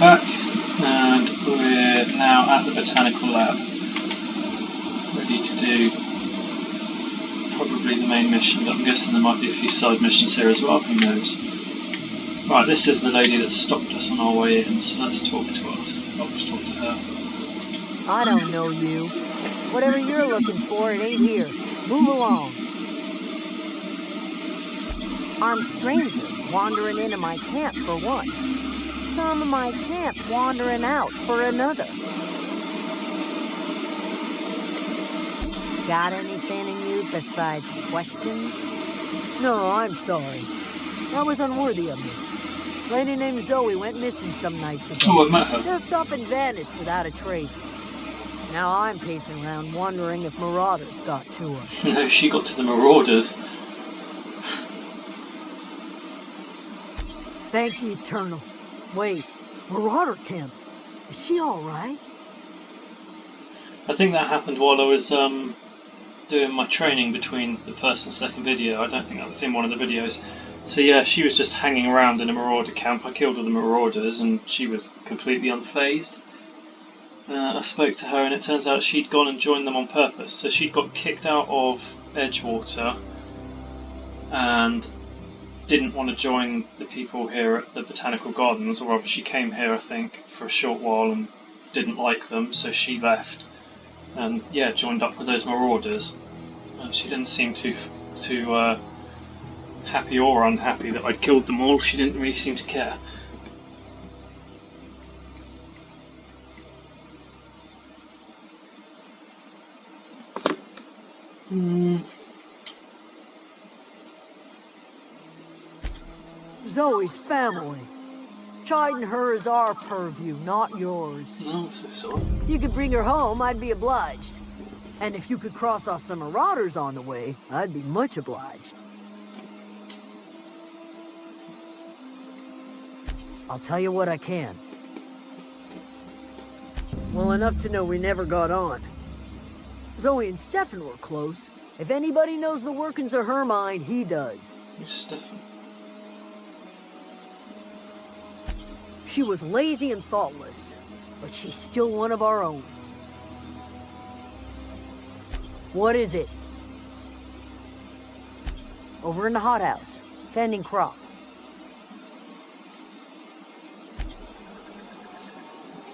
back, and we're now at the Botanical Lab, ready to do probably the main mission, but I'm guessing there might be a few side missions here as well, who knows. Right, this is the lady that stopped us on our way in, so let's talk to her. Let's talk to her. I don't know you. Whatever you're looking for, it ain't here. Move along. Armed strangers wandering into my camp for one. Some of my camp wandering out for another. Got anything in you besides questions? No, I'm sorry. That was unworthy of me. Lady named Zoe went missing some nights ago. Oh, I've met her. Just up and vanished without a trace. Now I'm pacing around wondering if marauders got to her. No, she got to the marauders. Thank the Eternal. Wait, Marauder Camp. Is she alright? I think that happened while I was doing my training between the first and second video. I don't think that was in one of the videos. So yeah, she was just hanging around in a marauder camp. I killed all the marauders and she was completely unfazed. I spoke to her and it turns out she'd gone and joined them on purpose. So she'd got kicked out of Edgewater and didn't want to join the people here at the Botanical Gardens, or rather she came here I think for a short while and didn't like them, so she left and yeah, joined up with those marauders. She didn't seem too happy or unhappy that I'd killed them all. She didn't really seem to care. Zoe's family. Chiding her is our purview, not yours. No, so sorry. If you could bring her home, I'd be obliged. And if you could cross off some marauders on the way, I'd be much obliged. I'll tell you what I can. Well, enough to know we never got on. Zoe and Stefan were close. If anybody knows the workings of her mind, he does. Who's Stefan? She was lazy and thoughtless, but she's still one of our own. What is it? Over in the hothouse, tending crop.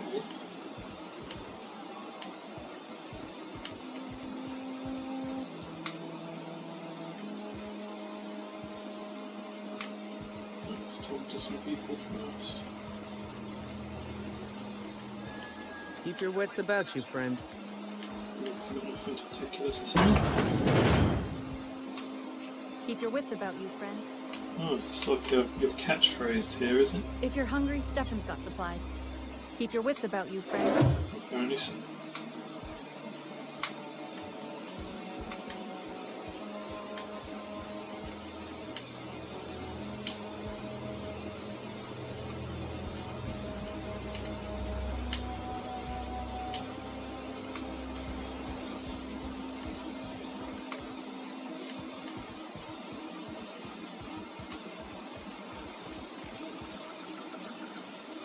Okay. Let's talk to some people first. Keep your wits about you, friend. There's nothing particular to say. Keep your wits about you, friend. Oh, is this like your catchphrase here, is it? If you're hungry, Stefan's got supplies. Keep your wits about you, friend. Apparently so.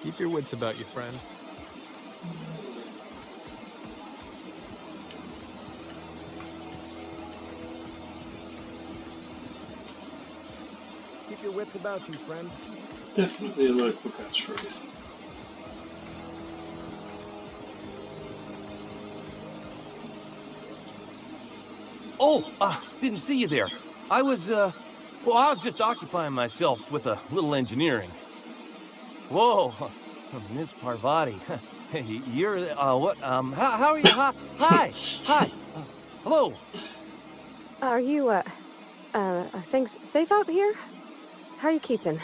Keep your wits about you, friend. Keep your wits about you, friend. Definitely a local catchphrase. Oh, didn't see you there. I was just occupying myself with a little engineering. Whoa, Miss Parvati. Hey, you're, what, how are you? Hi, hello. Are you, things safe out here? How are you keeping?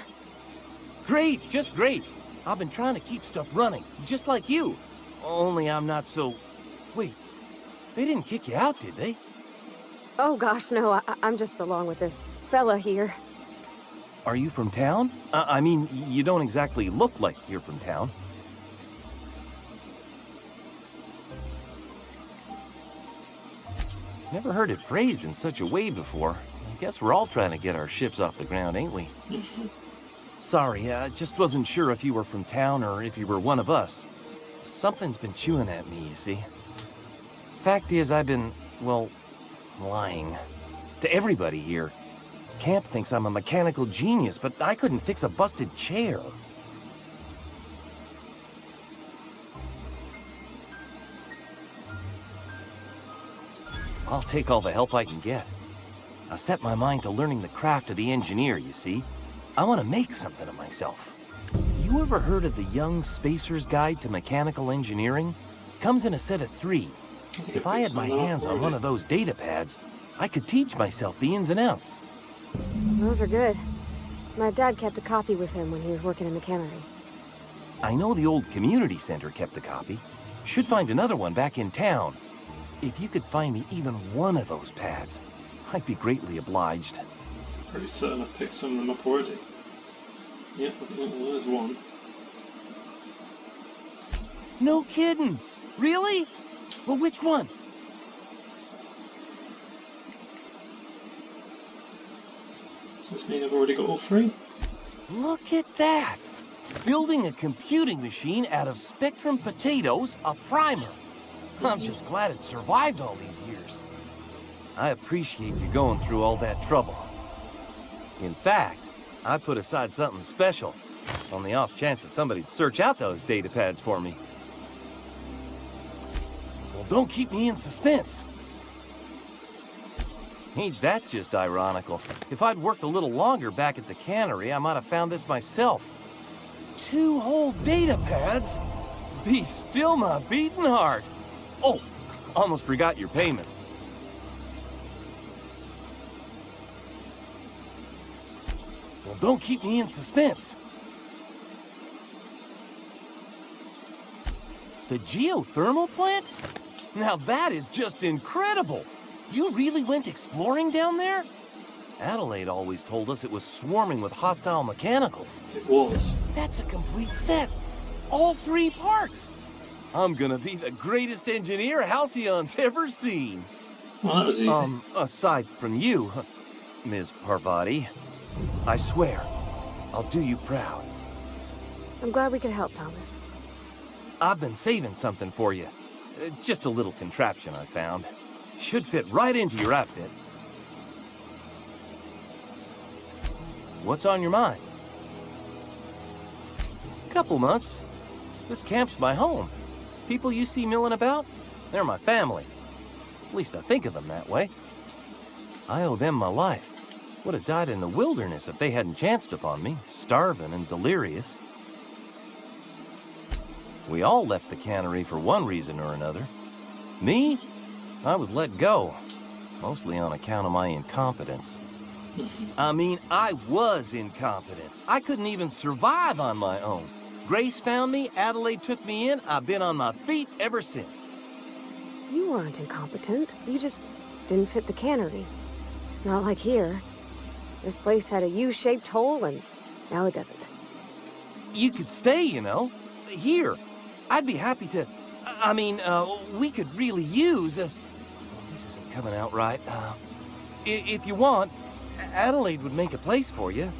Great, just great. I've been trying to keep stuff running, just like you. Only I'm not so... Wait, they didn't kick you out, did they? Oh gosh, no, I'm just along with this fella here. Are you from town? I mean, you don't exactly look like you're from town. Never heard it phrased in such a way before. I guess we're all trying to get our ships off the ground, ain't we? Sorry, I just wasn't sure if you were from town or if you were one of us. Something's been chewing at me, you see. Fact is, I've been, well, lying. To everybody here. Camp thinks I'm a mechanical genius, but I couldn't fix a busted chair. I'll take all the help I can get. I set my mind to learning the craft of the engineer, you see. I want to make something of myself. You ever heard of the Young Spacer's Guide to Mechanical Engineering? Comes in a set of 3. If I had my hands on one of those data pads, I could teach myself the ins and outs. Those are good. My dad kept a copy with him when he was working in the cannery. I know the old community center kept a copy. Should find another one back in town. If you could find me even one of those pads, I'd be greatly obliged. Pretty certain I've picked some of them up already. Yep, I think there's one. No kidding! Really? Well, which one? Does this mean I've already got all 3? Look at that! Building a computing machine out of Spectrum potatoes, a primer. I'm just glad it survived all these years. I appreciate you going through all that trouble. In fact, I put aside something special, on the off chance that somebody'd search out those data pads for me. Well, don't keep me in suspense. Ain't that just ironical? If I'd worked a little longer back at the cannery, I might have found this myself. 2 whole data pads? Be still my beating heart. Oh, almost forgot your payment. Well, don't keep me in suspense. The geothermal plant? Now that is just incredible! You really went exploring down there? Adelaide always told us it was swarming with hostile mechanicals. It was. That's a complete set. All 3 parts. I'm gonna be the greatest engineer Halcyon's ever seen. Well, that was easy. Aside from you, Ms. Parvati. I swear, I'll do you proud. I'm glad we could help, Thomas. I've been saving something for you. Just a little contraption I found. Should fit right into your outfit. What's on your mind? Couple months. This camp's my home. People you see milling about, they're my family. At least I think of them that way. I owe them my life. Would have died in the wilderness if they hadn't chanced upon me, starving and delirious. We all left the cannery for one reason or another. Me? I was let go, mostly on account of my incompetence. I mean, I was incompetent. I couldn't even survive on my own. Grace found me, Adelaide took me in, I've been on my feet ever since. You weren't incompetent. You just didn't fit the cannery. Not like here. This place had a U-shaped hole, and now it doesn't. You could stay, you know. Here. I'd be happy to... I mean, we could really use... this isn't coming out right. If you want, Adelaide would make a place for you.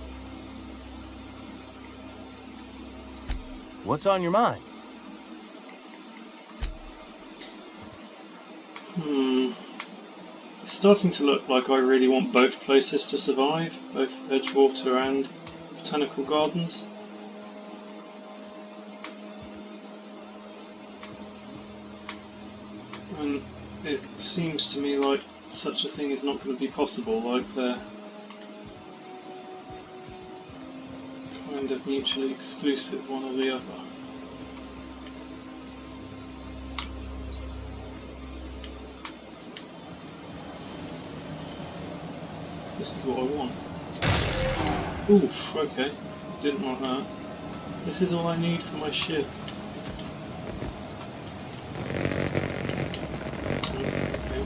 What's on your mind? It's starting to look like I really want both places to survive, both Edgewater and Botanical Gardens. And it seems to me like such a thing is not going to be possible, like they're kind of mutually exclusive, one or the other. This is what I want. Oof, okay. Didn't want that. This is all I need for my ship. Okay.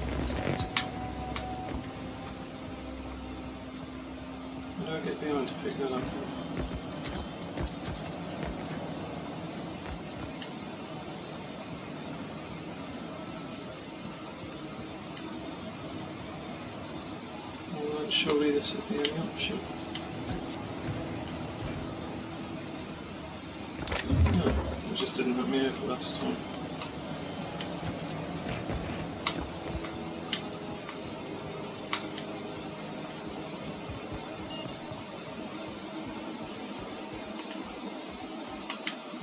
How do I get behind to pick that up? Well, then surely this is the only option. It just didn't let me over last time.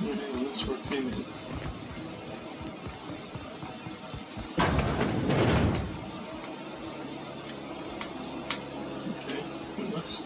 Oh, hang on, that's where I came in. Okay, pointless.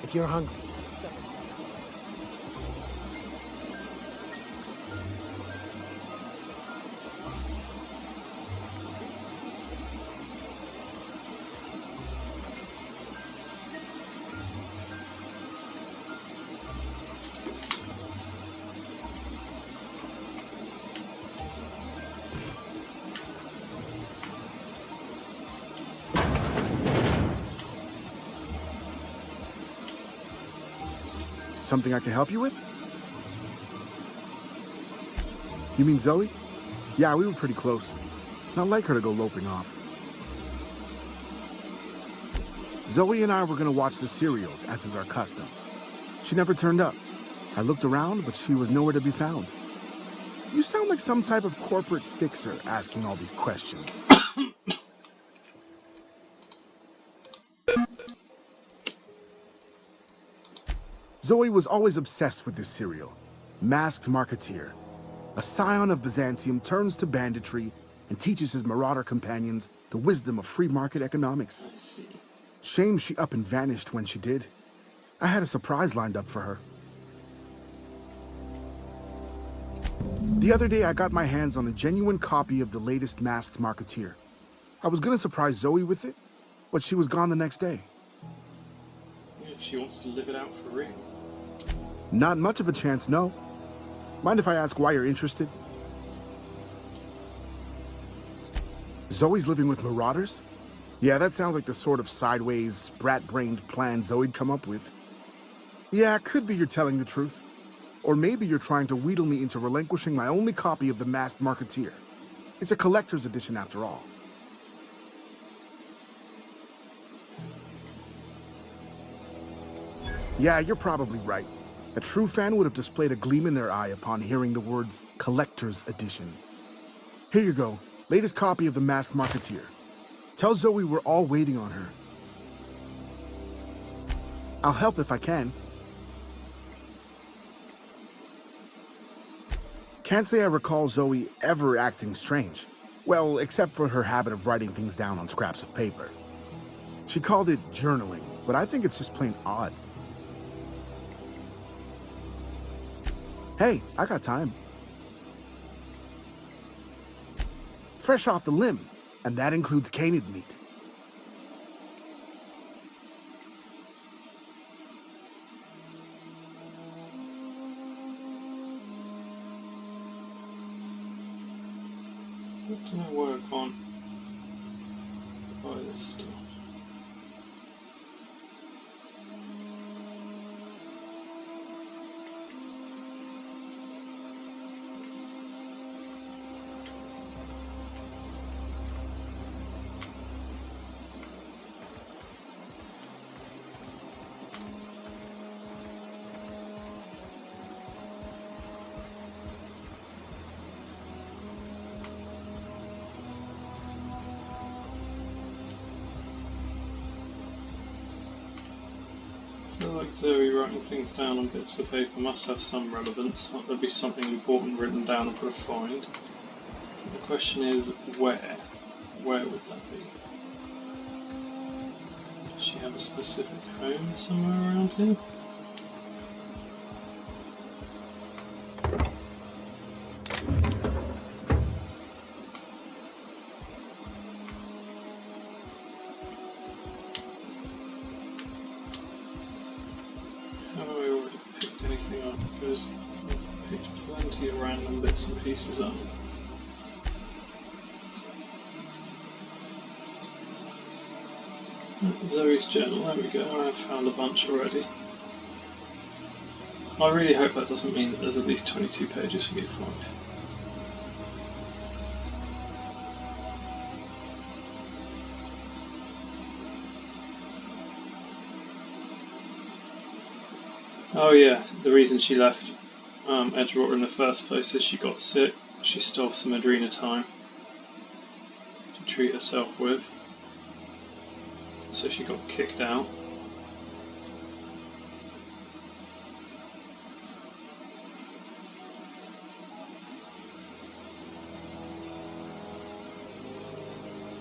If you're hungry. Something I can help you with? You mean Zoe? Yeah, we were pretty close. Not like her to go loping off. Zoe and I were gonna watch the serials, as is our custom. She never turned up. I looked around, but she was nowhere to be found. You sound like some type of corporate fixer asking all these questions. Zoe was always obsessed with this serial, Masked Marketeer. A scion of Byzantium turns to banditry and teaches his marauder companions the wisdom of free market economics. I see. Shame she up and vanished when she did. I had a surprise lined up for her. The other day I got my hands on a genuine copy of the latest Masked Marketeer. I was gonna surprise Zoe with it, but she was gone the next day. Yeah, she wants to live it out for real. Not much of a chance, no. Mind if I ask why you're interested? Zoe's living with marauders? Yeah, that sounds like the sort of sideways, sprat-brained plan Zoe'd come up with. Yeah, it could be you're telling the truth. Or maybe you're trying to wheedle me into relinquishing my only copy of the Masked Marketeer. It's a collector's edition after all. Yeah, you're probably right. A true fan would have displayed a gleam in their eye upon hearing the words Collector's Edition. Here you go, latest copy of the Masked Marketeer. Tell Zoe we're all waiting on her. I'll help if I can. Can't say I recall Zoe ever acting strange. Well, except for her habit of writing things down on scraps of paper. She called it journaling, but I think it's just plain odd. Hey, I got time. Fresh off the limb, and that includes canid meat. What do I work on? Buy this stuff. I feel like Zoe writing things down on bits of paper must have some relevance, like there'd be something important written down and put a find. The question is, where? Where would that be? Does she have a specific home somewhere around here? Have I already picked anything up? Because I've picked plenty of random bits and pieces up. Zoe's journal, there we go, I've found a bunch already. I really hope that doesn't mean that there's at least 22 pages for me to find. Oh yeah, the reason she left Edgewater in the first place is she got sick. She stole some adrenatime to treat herself with. So she got kicked out.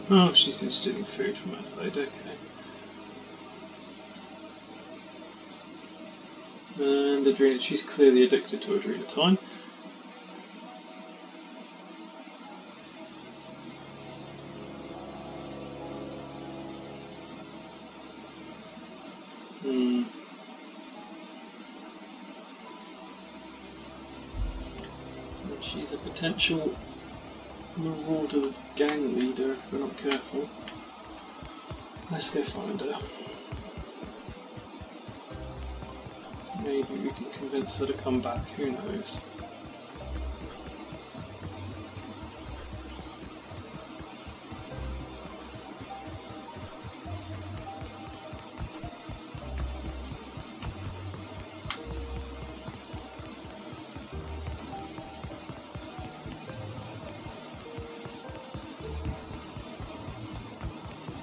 Oh, she's been stealing food from Adelaide, okay. And Adrena, she's clearly addicted to adrenatime. And she's a potential Marauder gang leader if we're not careful. Let's go find her. Maybe we can convince her to come back, who knows.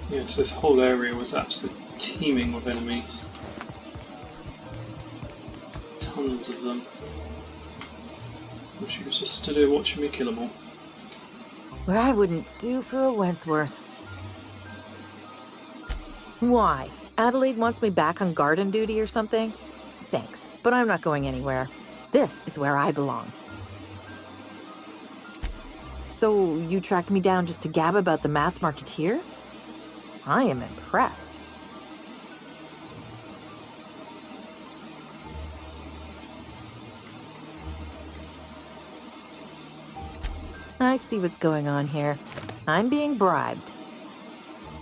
Yes, this whole area was absolutely teeming with enemies. Tons of them. And she was just stood here watching me kill them all. What I wouldn't do for a Wentworth. Why? Adelaide wants me back on garden duty or something? Thanks, but I'm not going anywhere. This is where I belong. So, you tracked me down just to gab about the mass marketeer? I am impressed. I see what's going on here. I'm being bribed.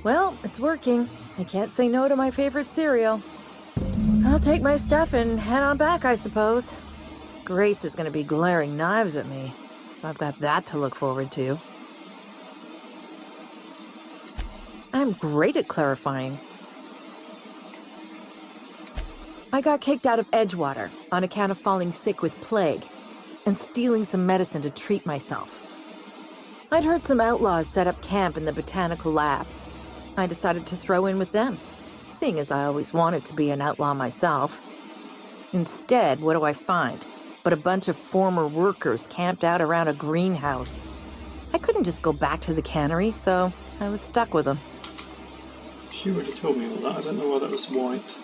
Well, it's working. I can't say no to my favorite cereal. I'll take my stuff and head on back, I suppose. Grace is gonna be glaring knives at me, so I've got that to look forward to. I'm great at clarifying. I got kicked out of Edgewater on account of falling sick with plague and stealing some medicine to treat myself. I'd heard some outlaws set up camp in the botanical labs. I decided to throw in with them, seeing as I always wanted to be an outlaw myself. Instead, what do I find? But a bunch of former workers camped out around a greenhouse. I couldn't just go back to the cannery, so I was stuck with them. She already told me all that, I don't know why that was white.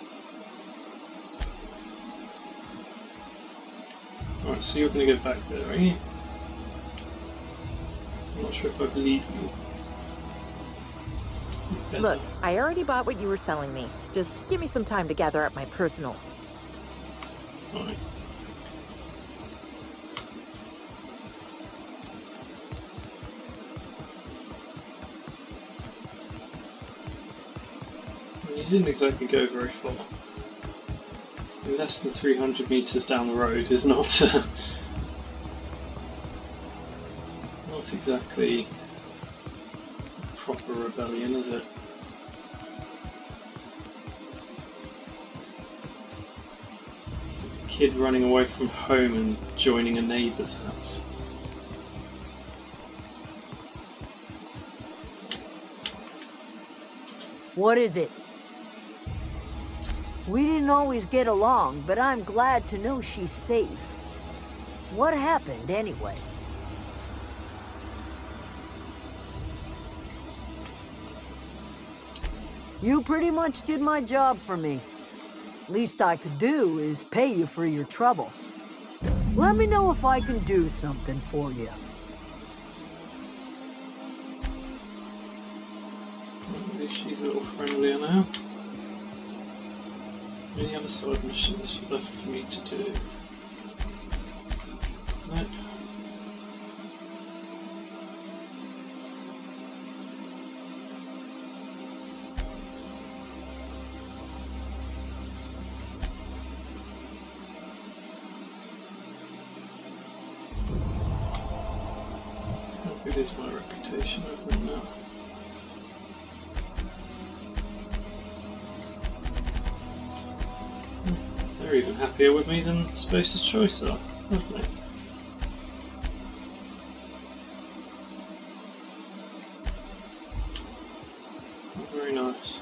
Alright, so you're going to go back there, are you? I'm not sure if I believe you. Look, I already bought what you were selling me. Just give me some time to gather up my personals. Alright. You didn't exactly go very far. Less than 300 meters down the road is not not exactly a proper rebellion, is it? A kid running away from home and joining a neighbour's house. What is it? We didn't always get along, but I'm glad to know she's safe. What happened, anyway? You pretty much did my job for me. Least I could do is pay you for your trouble. Let me know if I can do something for you. Maybe she's a little friendlier now. Any other side missions left for me to do? Nope. How good is my reputation over them now? They're even happier with me than Space's Choice are, aren't they? Very nice.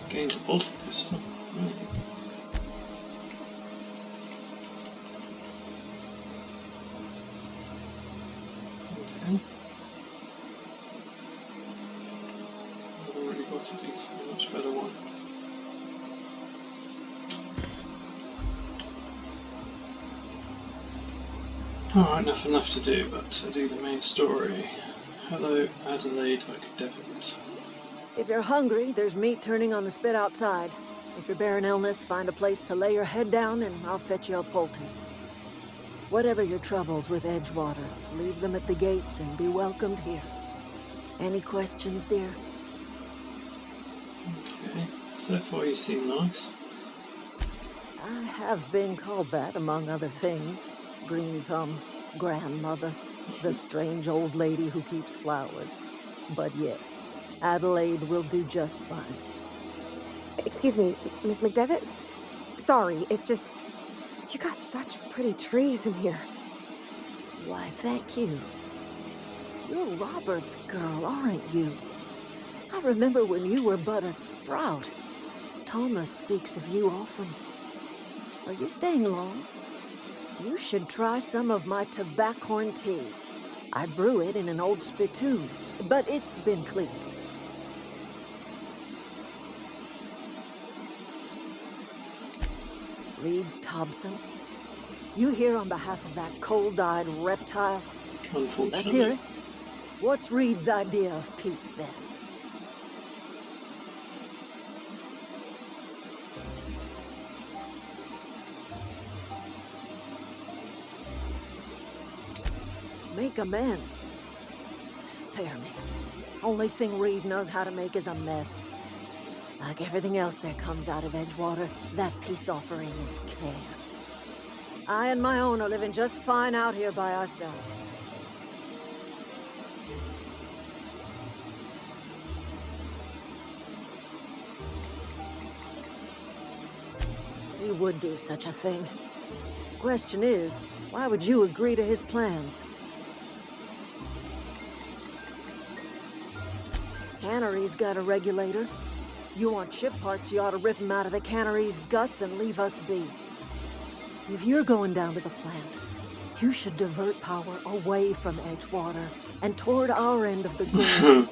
Gained a bolt pistol. Okay. I've already got a decent, much better one. Alright, enough to do, but to do the main story. Hello, Adelaide McDevitt. If you're hungry, there's meat turning on the spit outside. If you're bearing illness, find a place to lay your head down and I'll fetch you a poultice. Whatever your troubles with Edgewater, leave them at the gates and be welcomed here. Any questions, dear? Okay, so far you seem nice. I have been called that, among other things. Green Thumb, grandmother, the strange old lady who keeps flowers. But yes, Adelaide will do just fine. Excuse me, Miss McDevitt? Sorry, it's just... You got such pretty trees in here. Why, thank you. You're Robert's girl, aren't you? I remember when you were but a sprout. Thomas speaks of you often. Are you staying long? You should try some of my tobaccorn tea. I brew it in an old spittoon, but it's been cleaned. Reed Thompson, you here on behalf of that cold-eyed reptile? Unfortunately. Let's hear it. What's Reed's idea of peace, then? Make amends. Spare me. Only thing Reed knows how to make is a mess. Like everything else that comes out of Edgewater, that peace offering is care. I and my own are living just fine out here by ourselves. He would do such a thing. Question is, why would you agree to his plans? Cannery's got a regulator. You want ship parts, you ought to rip them out of the cannery's guts and leave us be. If you're going down to the plant, you should divert power away from Edgewater and toward our end of the grid.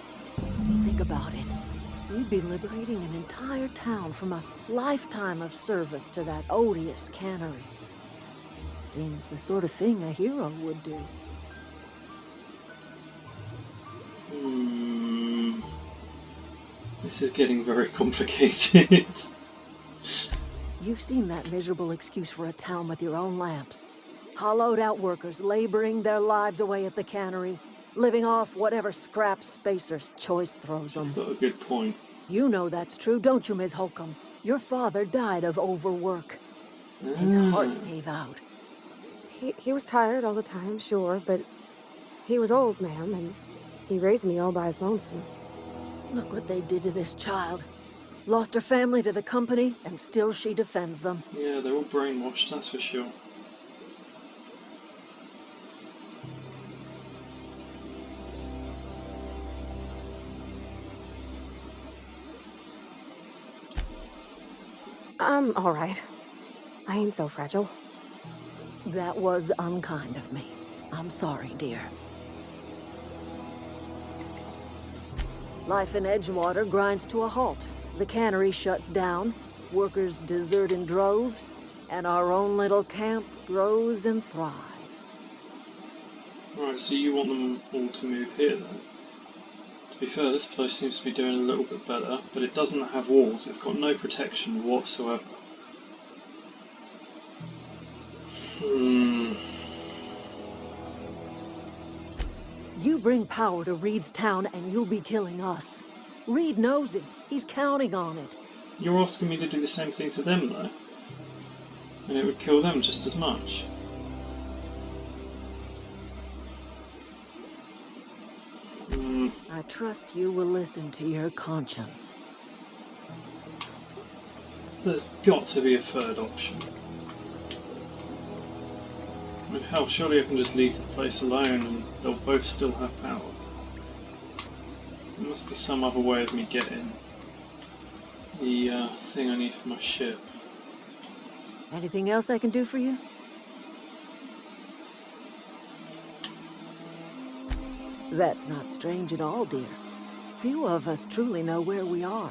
Think about it. You'd be liberating an entire town from a lifetime of service to that odious cannery. Seems the sort of thing a hero would do. This is getting very complicated. You've seen that miserable excuse for a town with your own lamps. Hollowed out workers laboring their lives away at the cannery, living off whatever scraps Spacer's Choice throws them. You've got a good point. You know that's true, don't you, Ms. Holcomb? Your father died of overwork. His heart gave out. He was tired all the time, sure, but he was old, ma'am, and he raised me all by his lonesome. Look what they did to this child. Lost her family to the company, and still she defends them. Yeah, they're all brainwashed, that's for sure. I'm all right. I ain't so fragile. That was unkind of me. I'm sorry, dear. Life in Edgewater grinds to a halt. The cannery shuts down, workers desert in droves, and our own little camp grows and thrives. Right, so you want them all to move here then? To be fair, this place seems to be doing a little bit better, but it doesn't have walls. It's got no protection whatsoever. You bring power to Reed's town and you'll be killing us. Reed knows it. He's counting on it. You're asking me to do the same thing to them, though. And it would kill them just as much. I trust you will listen to your conscience. There's got to be a third option. I mean, hell, surely I can just leave the place alone and they'll both still have power. There must be some other way of me getting the thing I need for my ship. Anything else I can do for you? That's not strange at all, dear. Few of us truly know where we are.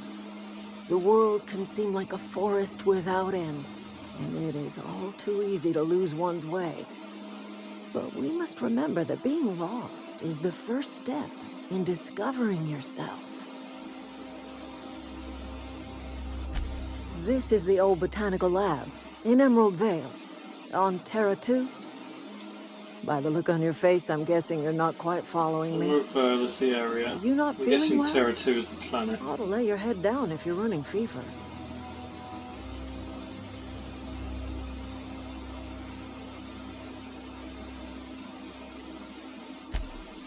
The world can seem like a forest without end, and it is all too easy to lose one's way. But we must remember that being lost is the first step in discovering yourself. This is the old botanical lab in Emerald Vale, on Terra 2. By the look on your face, I'm guessing you're not quite following me. Emerald Vale is the area. Are you not I'm feeling guessing well? Terra 2 is the planet. Ought to lay your head down if you're running fever.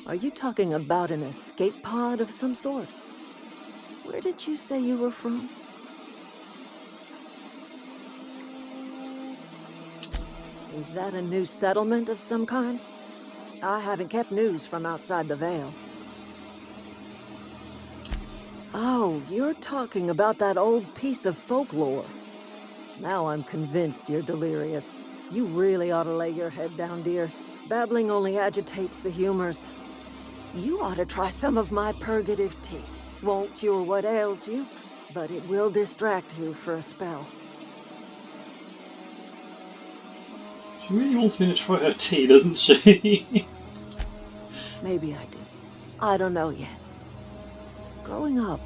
Are you talking about an escape pod of some sort? Where did you say you were from? Is that a new settlement of some kind? I haven't kept news from outside the Vale. Oh, you're talking about that old piece of folklore. Now I'm convinced you're delirious. You really ought to lay your head down, dear. Babbling only agitates the humors. You ought to try some of my purgative tea. Won't cure what ails you, but it will distract you for a spell. She really wants me to try her tea, doesn't she? Maybe I do. I don't know yet. Growing up,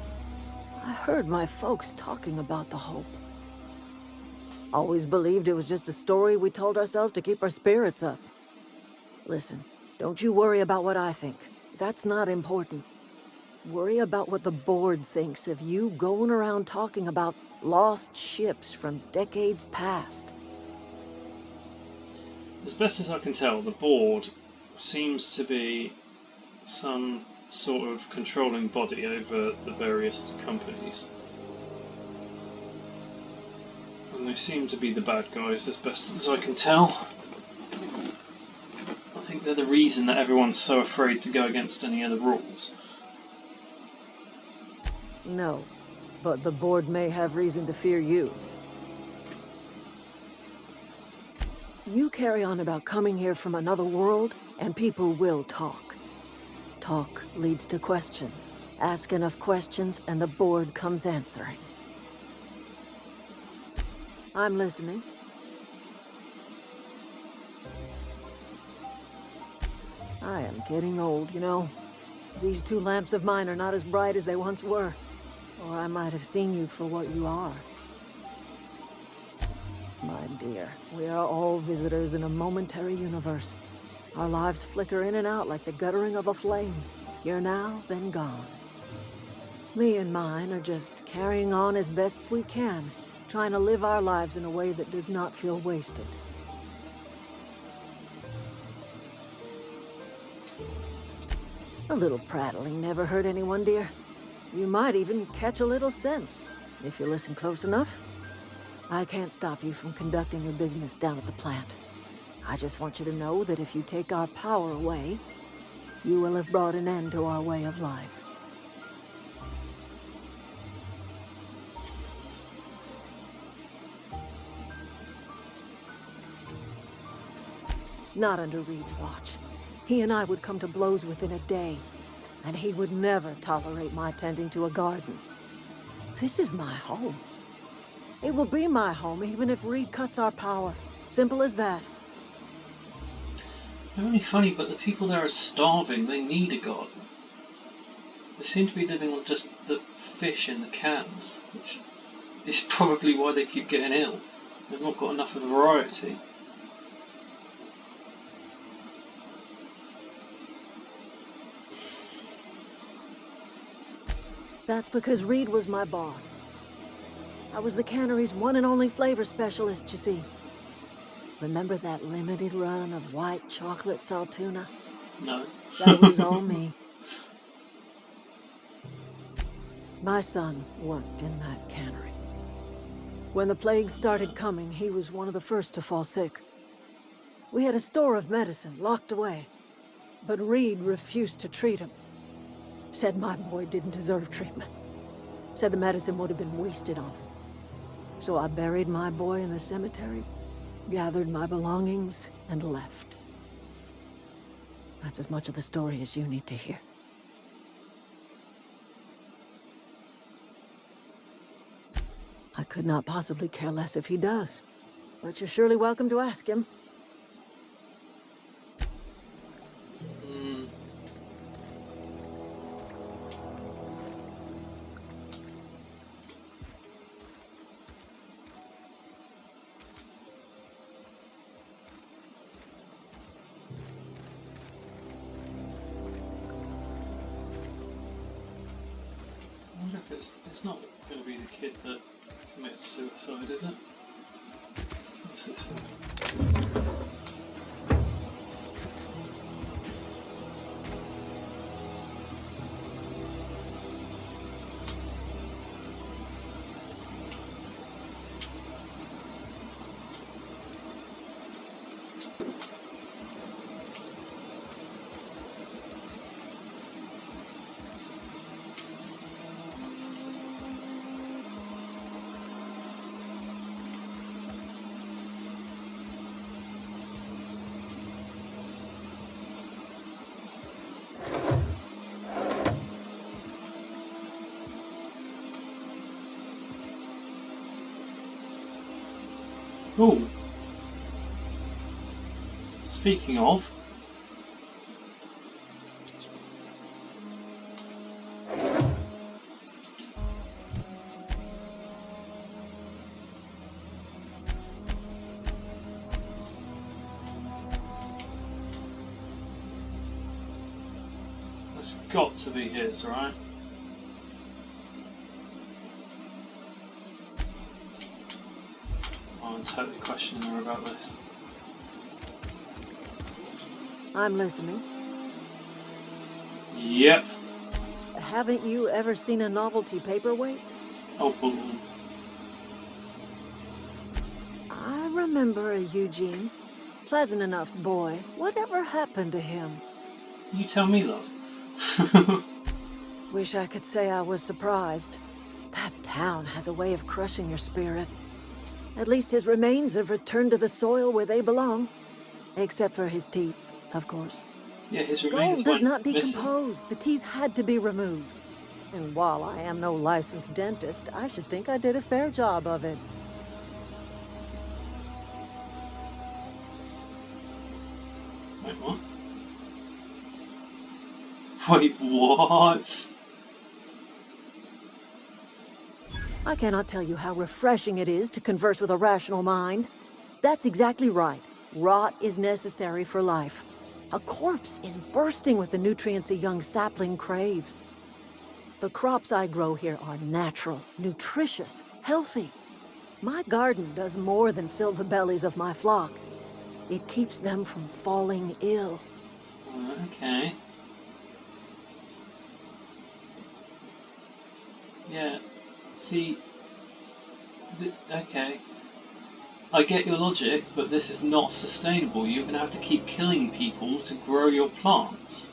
I heard my folks talking about the Hope. Always believed it was just a story we told ourselves to keep our spirits up. Listen, don't you worry about what I think. That's not important. Worry about what the board thinks of you going around talking about lost ships from decades past. As best as I can tell, the board seems to be some sort of controlling body over the various companies. And they seem to be the bad guys, as best as I can tell. I think they're the reason that everyone's so afraid to go against any of the rules. No, but the board may have reason to fear you. You carry on about coming here from another world, and people will talk. Talk leads to questions. Ask enough questions, and the board comes answering. I'm listening. I am getting old, you know. These two lamps of mine are not as bright as they once were. Or I might have seen you for what you are. My dear, we are all visitors in a momentary universe. Our lives flicker in and out like the guttering of a flame. Here now, then gone. Me and mine are just carrying on as best we can, trying to live our lives in a way that does not feel wasted. A little prattling never hurt anyone, dear. You might even catch a little sense, if you listen close enough. I can't stop you from conducting your business down at the plant. I just want you to know that if you take our power away, you will have brought an end to our way of life. Not under Reed's watch. He and I would come to blows within a day. and he would never tolerate my tending to a garden. This is my home. It will be my home even if Reed cuts our power. Simple as that. They're only funny, but the people there are starving. They need a garden. They seem to be living on just the fish in the cans, which is probably why they keep getting ill. They've not got enough of a variety. That's because Reed was my boss. I was the cannery's one and only flavor specialist, you see. Remember that limited run of white chocolate saltuna? No. That was all me. My son worked in that cannery. When the plague started coming, he was one of the first to fall sick. We had a store of medicine locked away, but Reed refused to treat him. Said my boy didn't deserve treatment. Said the medicine would have been wasted on him. So I buried my boy in the cemetery, gathered my belongings, and left. That's as much of the story as you need to hear. I could not possibly care less if he does, but you're surely welcome to ask him. I wonder if it's not going to be the kid that commits suicide, is it? What's this one? Oh, speaking of, that's got to be his, right? I'm totally questioning her about this. I'm listening. Yep. Haven't you ever seen a novelty paperweight? Oh, I remember a Eugene. Pleasant enough boy. Whatever happened to him? you tell me, love. Wish I could say I was surprised. That town has a way of crushing your spirit. At least his remains have returned to the soil where they belong. Except for his teeth, of course. Yeah, his remains Gold does went not missing. decompose. The teeth had to be removed. And while I am no licensed dentist, I should think I did a fair job of it. Wait, what? Wait, what? I cannot tell you how refreshing it is to converse with a rational mind. That's exactly right. Rot is necessary for life. A corpse is bursting with the nutrients a young sapling craves. The crops I grow here are natural, nutritious, healthy. My garden does more than fill the bellies of my flock. It keeps them from falling ill. Okay. Yeah. See, okay. I get your logic, but this is not sustainable. You're going to have to keep killing people to grow your plants.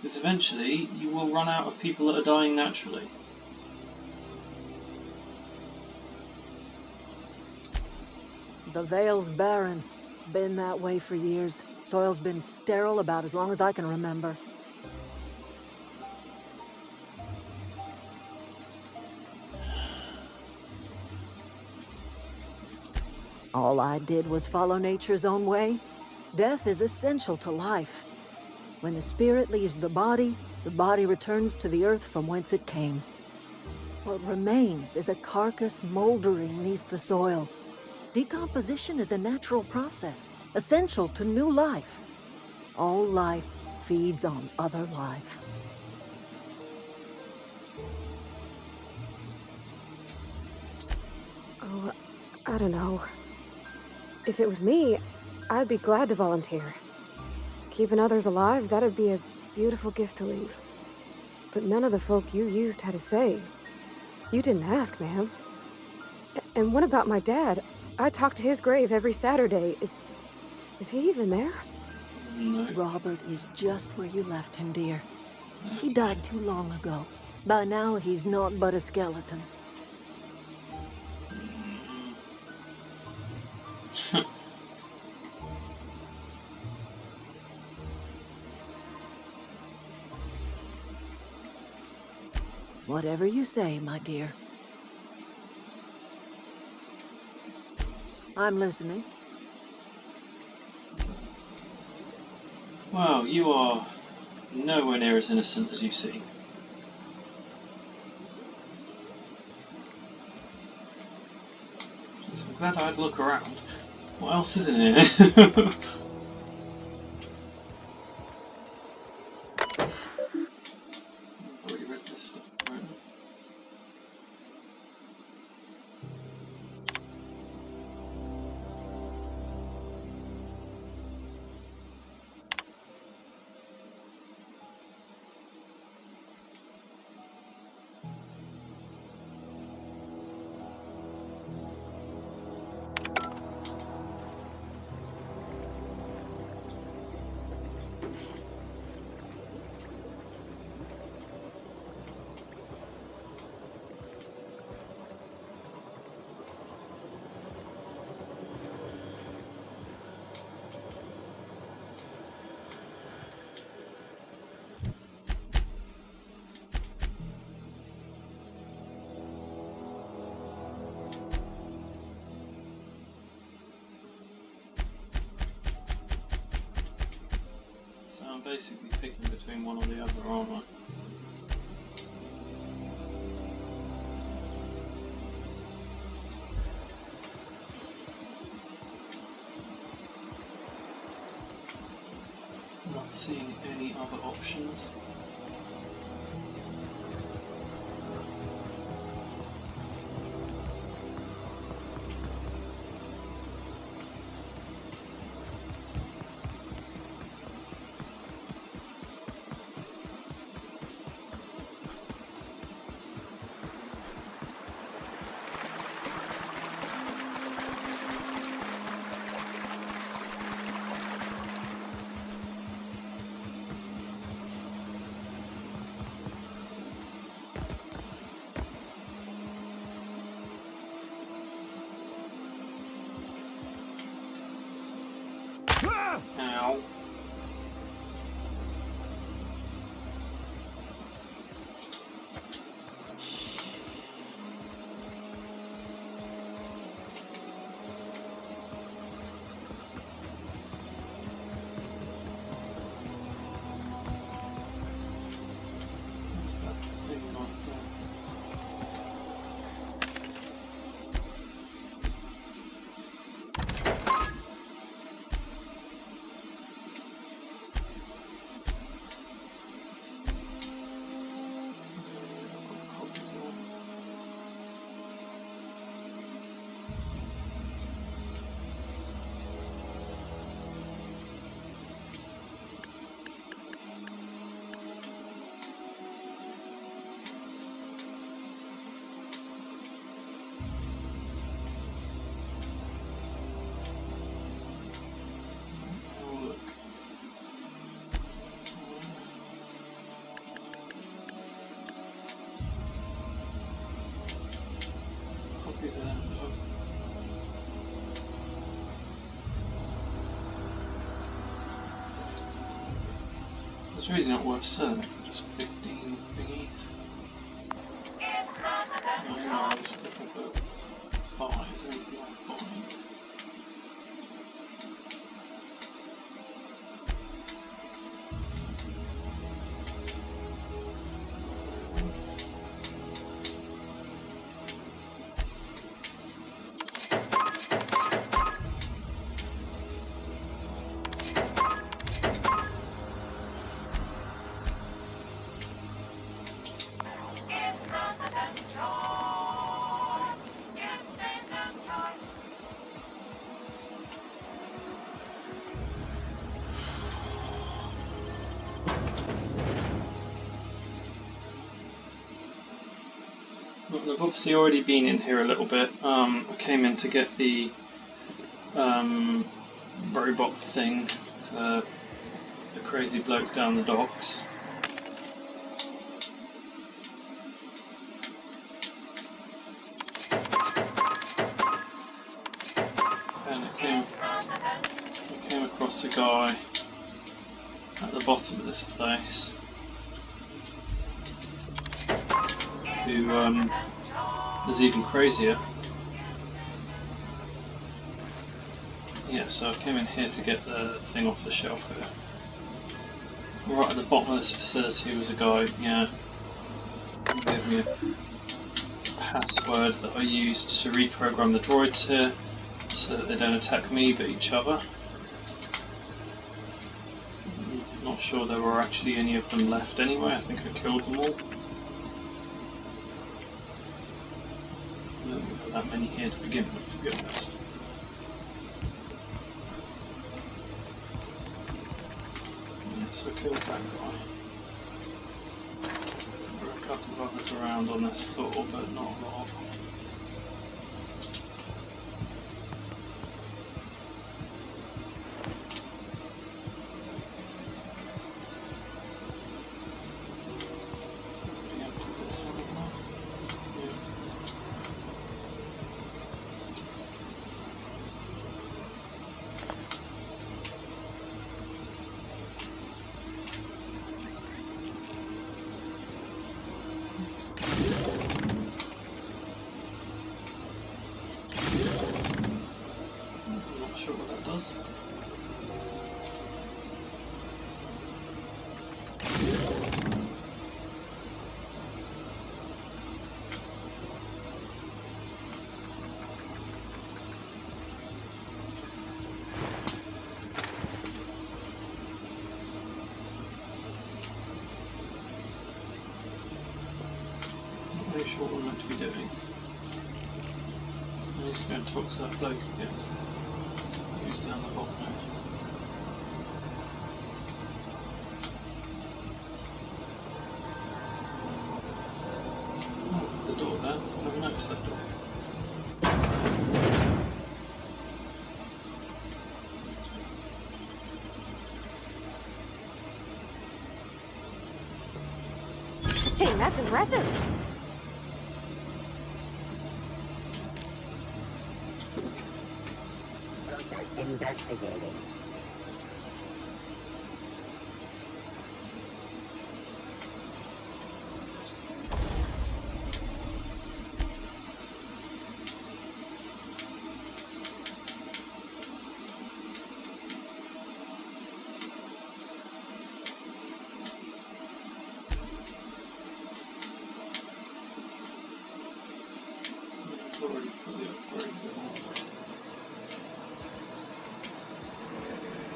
Because eventually, you will run out of people that are dying naturally. The Vale's barren. Been that way for years. Soil's been sterile about as long as I can remember. All I did was follow nature's own way. Death is essential to life. When the spirit leaves the body returns to the earth from whence it came. What remains is a carcass moldering neath the soil. Decomposition is a natural process, essential to new life. All life feeds on other life. Oh, I don't know. If it was me, I'd be glad to volunteer. Keeping others alive, that'd be a beautiful gift to leave. But none of the folk you used had a say. You didn't ask, ma'am. And what about my dad? I talk to his grave every Saturday. Is he even there? No. Robert is just where you left him, dear. He died too long ago. By now, he's naught but a skeleton. Whatever you say, my dear. I'm listening. Well, you are nowhere near as innocent as you seem. So I'm glad I had to look around. What else is in here? Already read this stuff, right? I'm basically picking between one or the other, aren't I? Not seeing any other options. Ow. It's really not worth selling it for just 15 thingies. No, it's looking for 5, is there anything like 5? I've obviously already been in here a little bit. I came in to get the robot thing for the crazy bloke down the docks. And I came across a guy at the bottom of this place who is even crazier. Yeah, so I came in here to get the thing off the shelf here. Right at the bottom of this facility was a guy, yeah, who gave me a password that I used to reprogram the droids here so that they don't attack me but each other. Not sure there were actually any of them left anyway, I think I killed them all. There weren't that many here to begin with, to be honest. Yes, I killed that guy. There were a couple of others around on this floor, but not a lot. Not sure what we're meant to be doing. I'm just going to talk to that bloke again. Who's down the bottom now? Oh, there's a door there. I never noticed that door. Hey, that's impressive. Process investigating.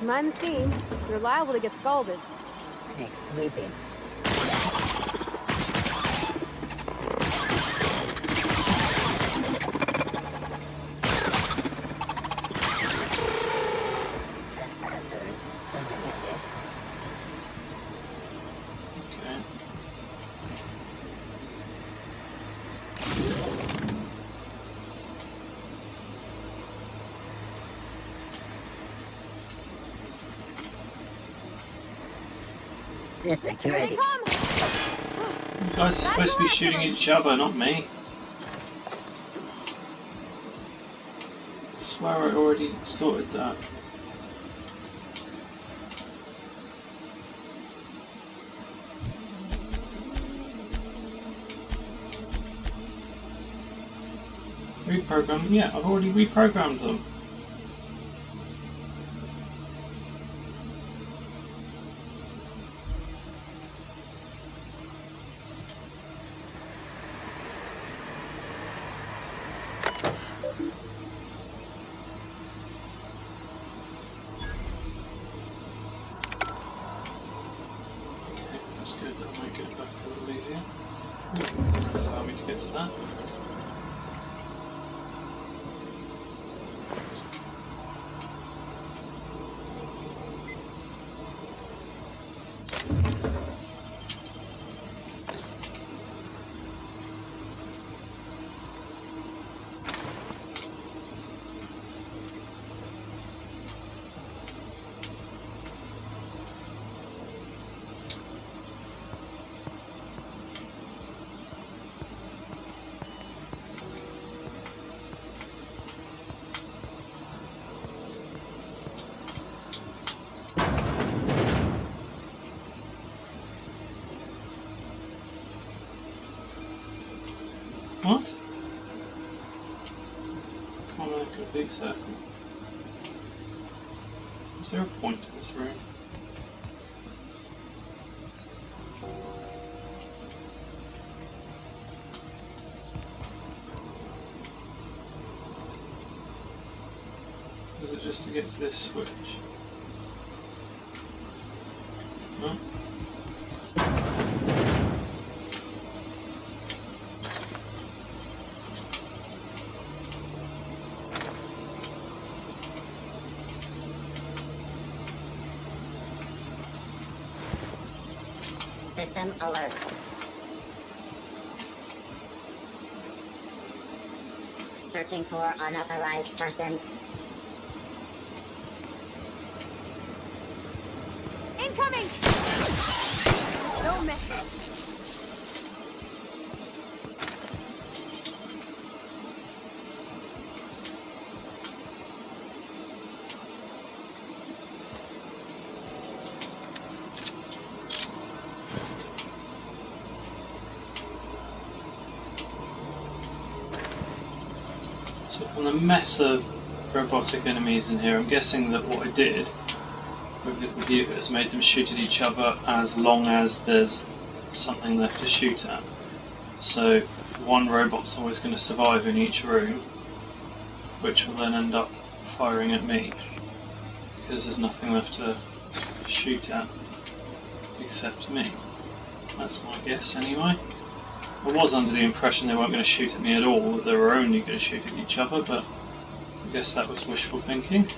Mind the steam. You're liable to get scalded. Next sweeping. Trespassers eliminated. Okay. Security. You guys are supposed to be shooting each other, not me. I swear I already sorted that. Reprogram? Yeah, I've already reprogrammed them. That's good, that'll make it back a little easier. Allow me to get to that. circle. Is there a point to this room? Is it just to get to this switch? No? System alert. Searching for unauthorized persons. Incoming! No message. So from the mess of robotic enemies in here, I'm guessing that what I did with the computers made them shoot at each other as long as there's something left to shoot at. So one robot's always going to survive in each room, which will then end up firing at me because there's nothing left to shoot at except me. That's my guess anyway. I was under the impression they weren't going to shoot at me at all, that they were only going to shoot at each other, but I guess that was wishful thinking.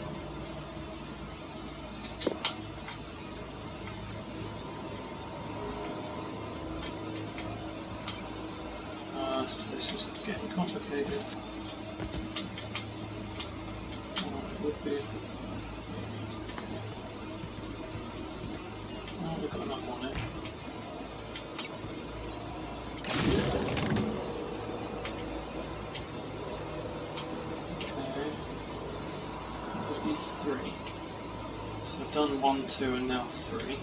This is getting complicated. It would be. Oh, we've got enough on it. Okay. That was E3. So I've done 1, 2, and now 3.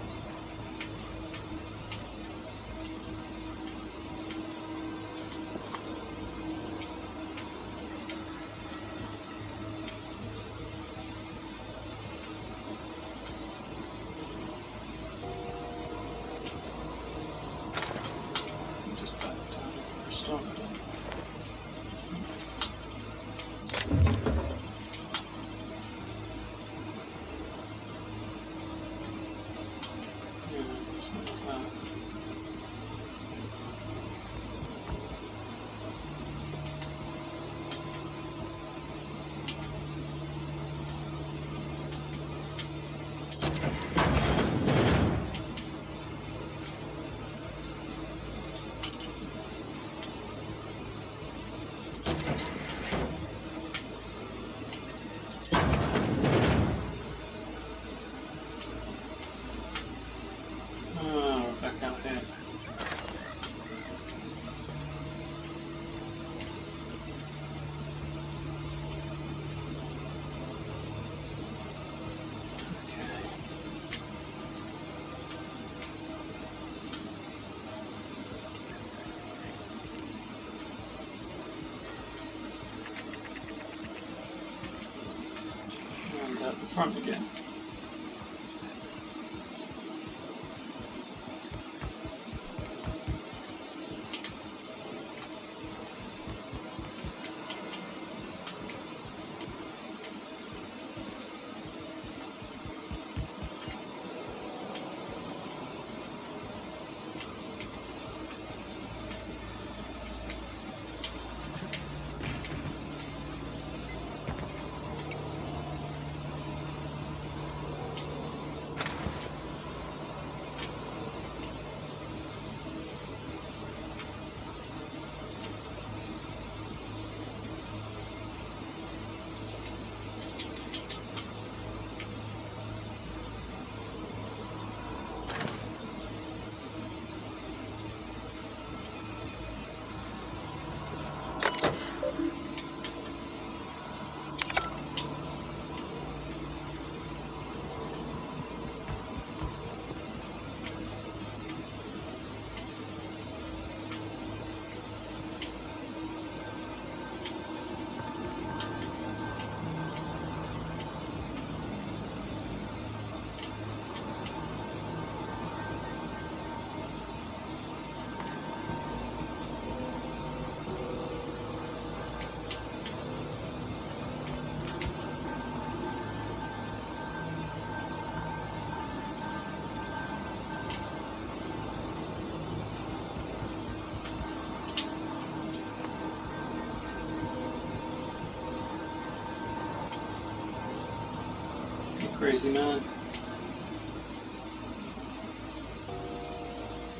Back out here. And at the front again. Crazy man.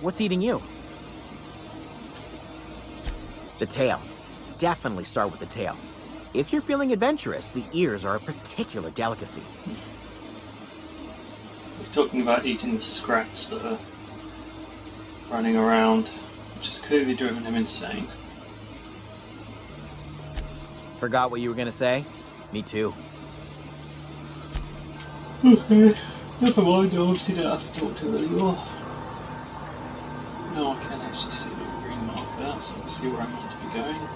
What's eating you? The tail. Definitely start with the tail. If you're feeling adventurous, the ears are a particular delicacy. He's talking about eating the scraps that are running around, which has clearly driven him insane. Forgot what you were gonna say? Me too. Okay, never mind, I obviously don't have to talk to him anymore. No, I can actually see the green marker, that's obviously where I'm meant to be going.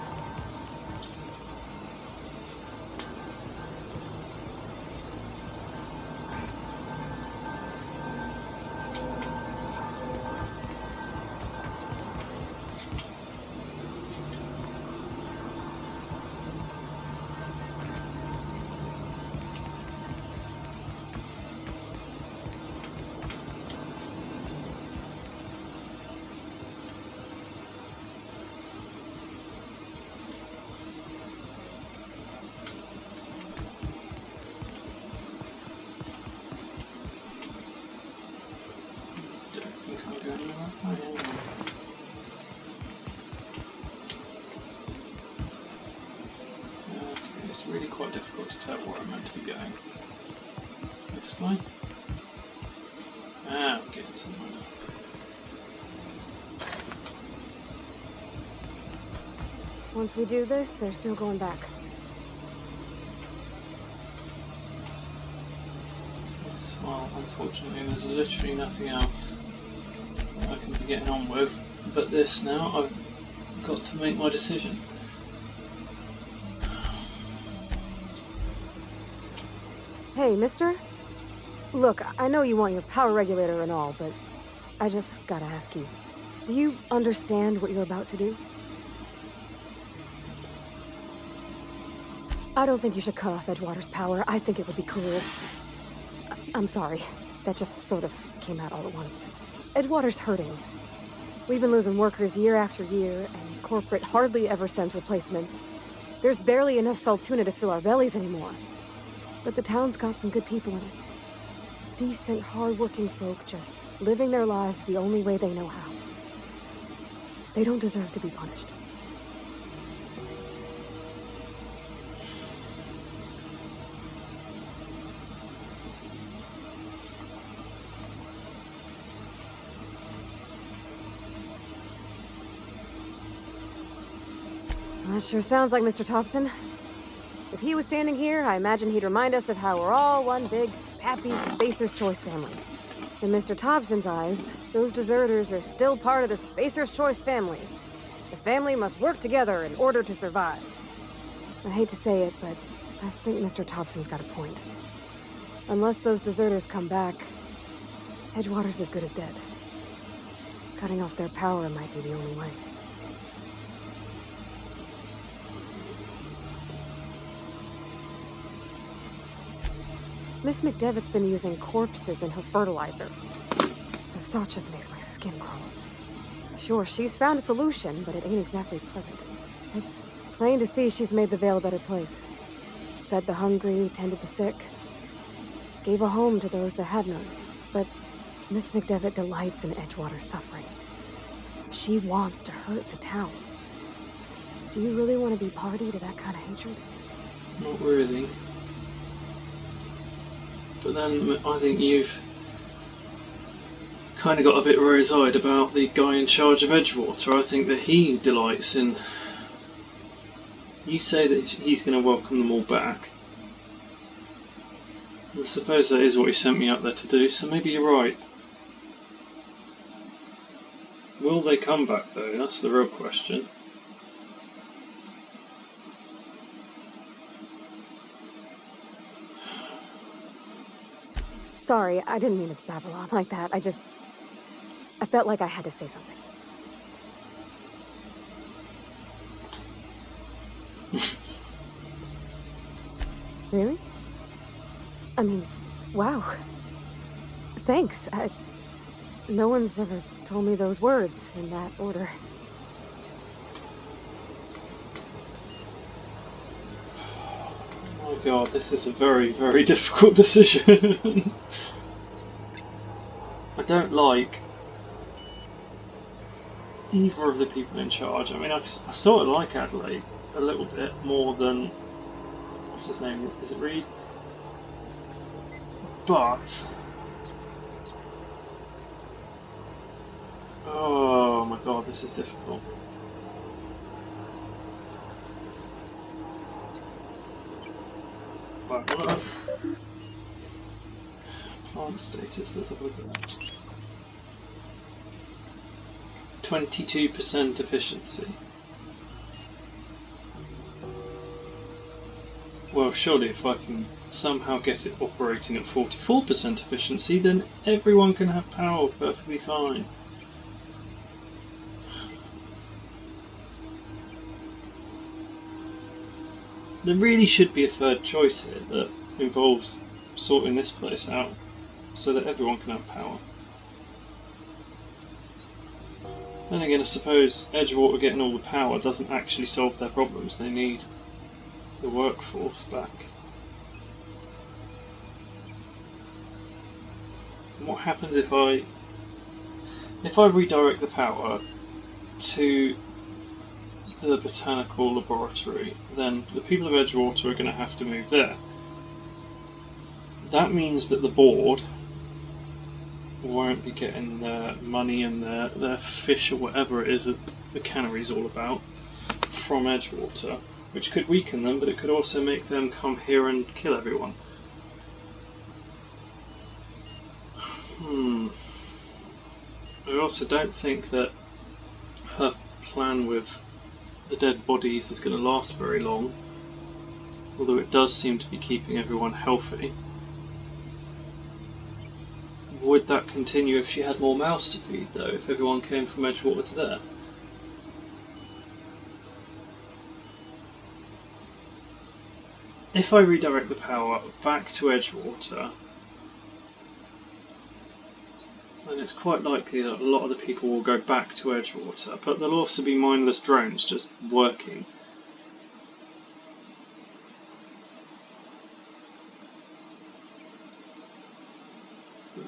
It's really quite difficult to tell where I'm meant to be going. This way? Ah, I'm getting somewhere now. Once we do this, there's no going back. Yes, well, unfortunately there's literally nothing else I can be getting on with but this now. I've got to make my decision. Hey, mister? Look, I know you want your power regulator and all, but I just gotta ask you. Do you understand what you're about to do? I don't think you should cut off Edgewater's power. I think it would be cruel. I'm sorry. That just sort of came out all at once. Edgewater's hurting. We've been losing workers year after year, and corporate hardly ever sends replacements. There's barely enough Saltuna to fill our bellies anymore. But the town's got some good people in it. Decent, hard-working folk just living their lives the only way they know how. They don't deserve to be punished. That sure sounds like Mr. Thompson. If he was standing here, I imagine he'd remind us of how we're all one big, happy Spacer's Choice family. In Mr. Thompson's eyes, those deserters are still part of the Spacer's Choice family. The family must work together in order to survive. I hate to say it, but I think Mr. Thompson's got a point. Unless those deserters come back, Edgewater's as good as dead. Cutting off their power might be the only way. Miss McDevitt's been using corpses in her fertilizer. The thought just makes my skin crawl. Sure, she's found a solution, but it ain't exactly pleasant. It's plain to see she's made the Vale a better place. Fed the hungry, tended the sick. Gave a home to those that had none. But Miss McDevitt delights in Edgewater's suffering. She wants to hurt the town. Do you really want to be party to that kind of hatred? Not really. But then I think you've kind of got a bit rose-eyed about the guy in charge of Edgewater. I think that he delights in... You say that he's going to welcome them all back. I suppose that is what he sent me up there to do, so maybe you're right. Will they come back though? That's the real question. Sorry, I didn't mean to babble on like that. I felt like I had to say something. Really? I mean, wow. Thanks. No one's ever told me those words in that order. My god, this is a very, very difficult decision. I don't like either of the people in charge. I mean, I sort of like Adelaide a little bit more than... what's his name? Is it Reed? But... oh my god, this is difficult. Right, plant status, let's have a look at that. 22% efficiency. Well, surely if I can somehow get it operating at 44% efficiency, then everyone can have power perfectly fine. There really should be a third choice here that involves sorting this place out so that everyone can have power. Then again, I suppose Edgewater getting all the power doesn't actually solve their problems. They need the workforce back. And what happens if I redirect the power to the botanical laboratory? Then the people of Edgewater are going to have to move there. That means that the board won't be getting their money and their fish or whatever it is that the cannery's all about from Edgewater, which could weaken them, but it could also make them come here and kill everyone. I also don't think that her plan with the dead bodies is going to last very long, although it does seem to be keeping everyone healthy. Would that continue if she had more mouths to feed, though, if everyone came from Edgewater to there? If I redirect the power back to Edgewater, then it's quite likely that a lot of the people will go back to Edgewater, but there'll also be mindless drones just working.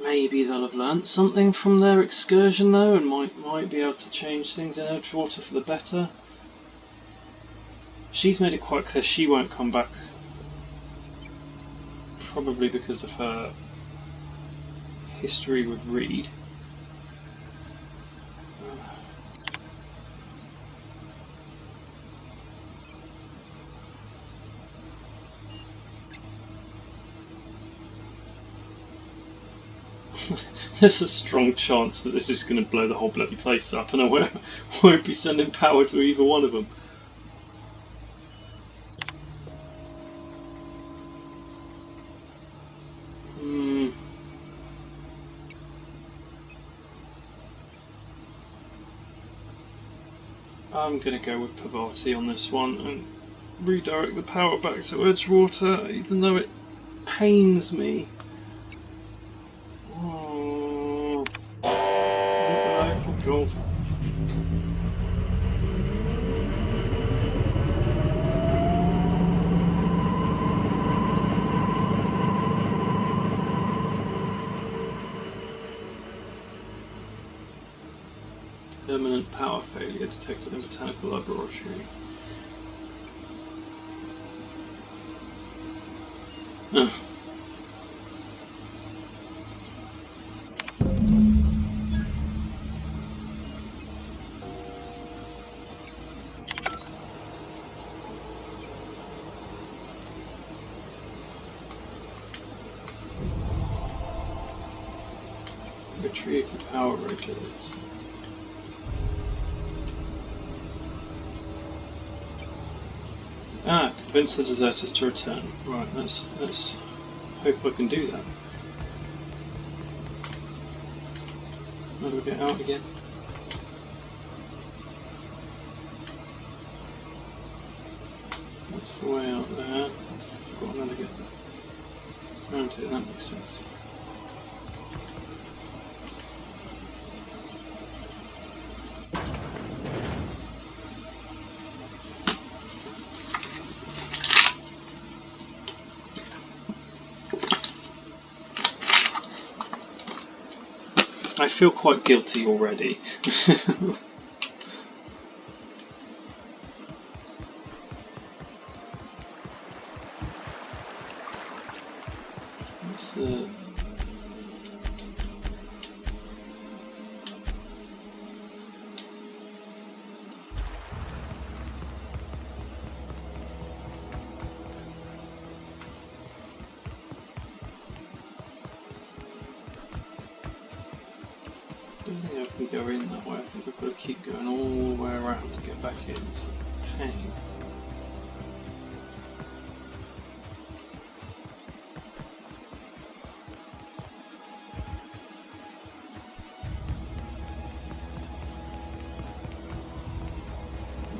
Maybe they'll have learnt something from their excursion though, and might be able to change things in Edgewater for the better. She's made it quite clear she won't come back, probably because of her history with Reed. There's a strong chance that this is going to blow the whole bloody place up, and I won't be sending power to either one of them. I'm going to go with Parvati on this one and redirect the power back to Edgewater, even though it pains me. Oh god. Permanent power failure detected in botanical laboratory. Ugh. Retrieved power regulators. Convince the deserters to return. Right, let's hope I can do that. How do we get out again? That's the way out there. I've got another get around here, that makes sense. I feel quite guilty already. What's the... I don't think I can go in that way. I think I've got to keep going all the way around to get back in. It's a pain.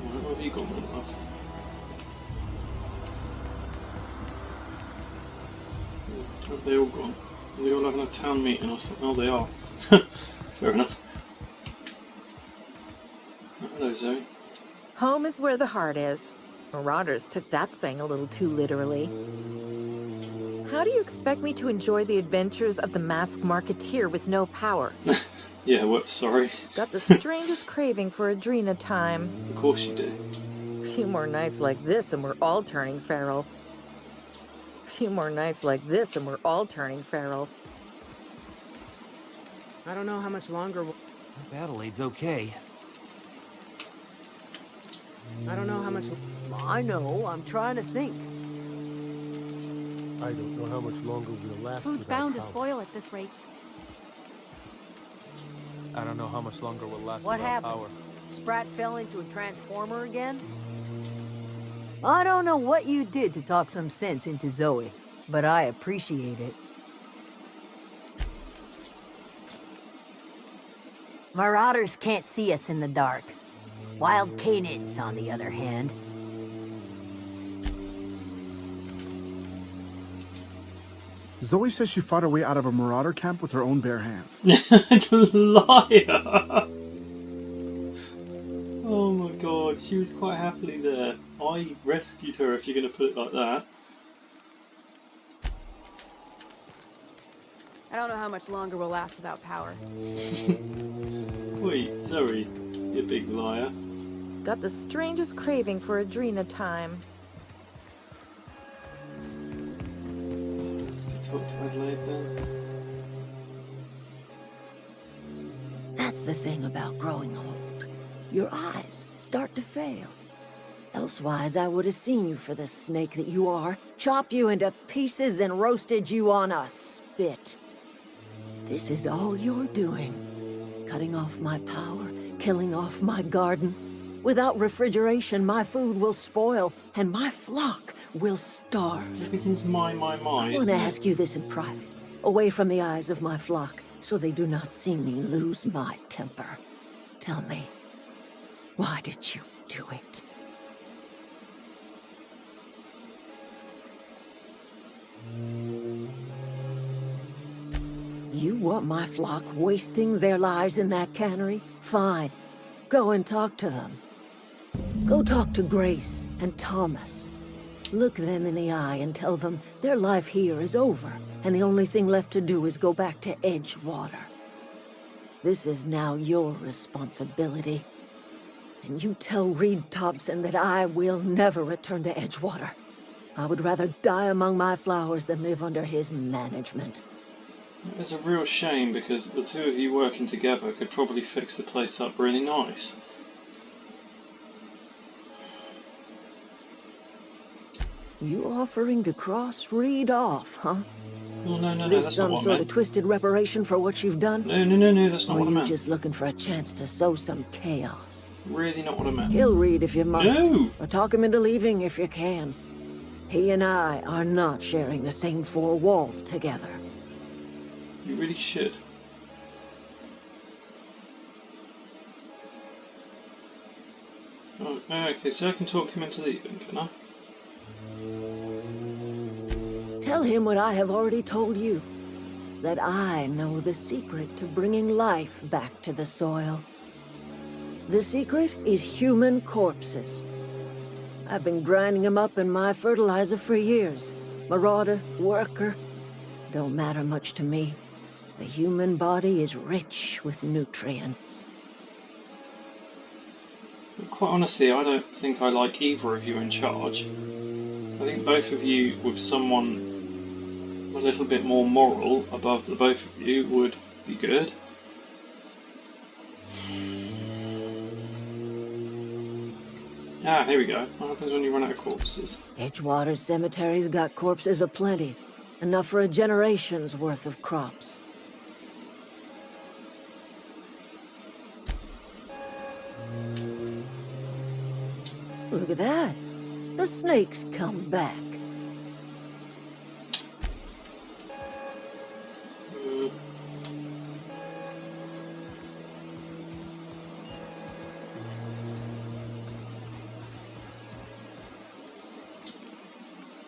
Alright, what have you got, my love? Have they all gone? Are they all having a town meeting or something? Oh, they are. Fair enough. Hello, Zoe. Home is where the heart is. Marauders took that saying a little too literally. How do you expect me to enjoy the adventures of the masked marketeer with no power? Yeah, whoops, sorry. Got the strangest craving for Adrena time. Of course you do. Few more nights like this and we're all turning feral. Few more nights like this and we're all turning feral. I don't know how much longer we'll... Adelaide's okay. I don't know how much... I know, I'm trying to think. I don't know how much longer we'll last. Food's bound to spoil at this rate. I don't know how much longer we'll last What without happened? power. Sprat fell into a transformer again? I don't know what you did to talk some sense into Zoe, but I appreciate it. Marauders can't see us in the dark. Wild Canids, on the other hand. Zoe says she fought her way out of a marauder camp with her own bare hands. Liar! Oh my god, she was quite happily there. I rescued her, if you're going to put it like that. I don't know how much longer we'll last without power. Wait, Zoe, you big liar. Got the strangest craving for Adrena time. Let's go talk to Adelaide then. That's the thing about growing old. Your eyes start to fail. Elsewise, I would have seen you for the snake that you are, chopped you into pieces and roasted you on a spit. This is all you're doing. Cutting off my power, killing off my garden. Without refrigeration, my food will spoil, and my flock will starve. Everything's my, I want isn't to it? ask you this in private, away from the eyes of my flock, so they do not see me lose my temper. Tell me, why did you do it? You want my flock wasting their lives in that cannery? Fine. Go and talk to them. Go talk to Grace and Thomas. Look them in the eye and tell them their life here is over, and the only thing left to do is go back to Edgewater. This is now your responsibility. And you tell Reed Thompson that I will never return to Edgewater. I would rather die among my flowers than live under his management. It's a real shame because the two of you working together could probably fix the place up really nice. You offering to cross Reed off, huh? Oh, no, This that's not some what I sort of meant. twisted reparation for what you've done? No, that's not Or what I you meant. just looking for a chance to sow some chaos? Really not what I meant. Kill Reed if you must. No! Or talk him into leaving if you can. He and I are not sharing the same four walls together. You really should. Oh, okay, so I can talk him into leaving, can I? Tell him what I have already told you. That I know the secret to bringing life back to the soil. The secret is human corpses. I've been grinding them up in my fertilizer for years. Marauder, worker, don't matter much to me. The human body is rich with nutrients. But quite honestly, I don't think I like either of you in charge. I think both of you with someone a little bit more moral above the both of you would be good. Ah, here we go. What happens when you run out of corpses? Edgewater Cemetery's got corpses aplenty. Enough for a generation's worth of crops. Look at that. The snake's come back.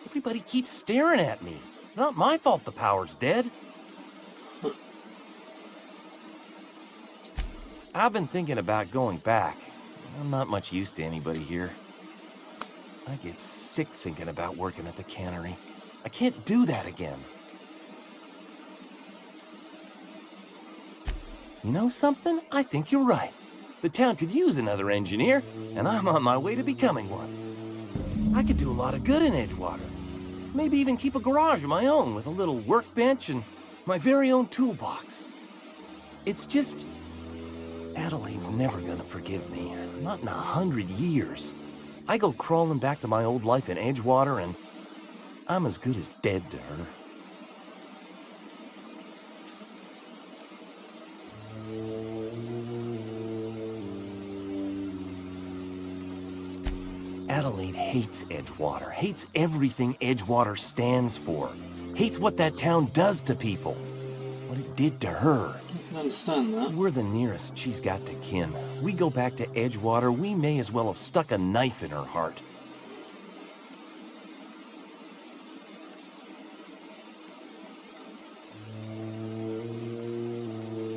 Everybody keeps staring at me. It's not my fault the power's dead. I've been thinking about going back. I'm not much use to anybody here. I get sick thinking about working at the cannery. I can't do that again. You know something? I think you're right. The town could use another engineer, and I'm on my way to becoming one. I could do a lot of good in Edgewater. Maybe even keep a garage of my own with a little workbench and my very own toolbox. It's just... Adelaide's never gonna forgive me. Not in 100 years. I go crawling back to my old life in Edgewater and I'm as good as dead to her. Adelaide hates Edgewater, hates everything Edgewater stands for, hates what that town does to people, what it did to her. I can understand that. We're the nearest she's got to kin. We go back to Edgewater, we may as well have stuck a knife in her heart.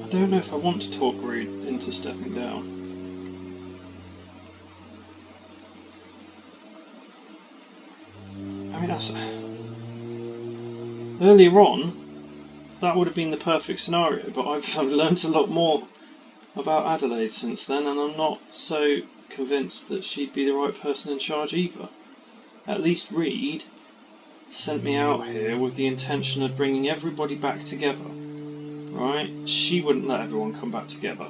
I don't know if I want to talk Reed into stepping down. I mean, that's... Earlier on, that would have been the perfect scenario, but I've learned a lot more about Adelaide since then, and I'm not so convinced that she'd be the right person in charge either. At least Reed sent me out here with the intention of bringing everybody back together, right? She wouldn't let everyone come back together.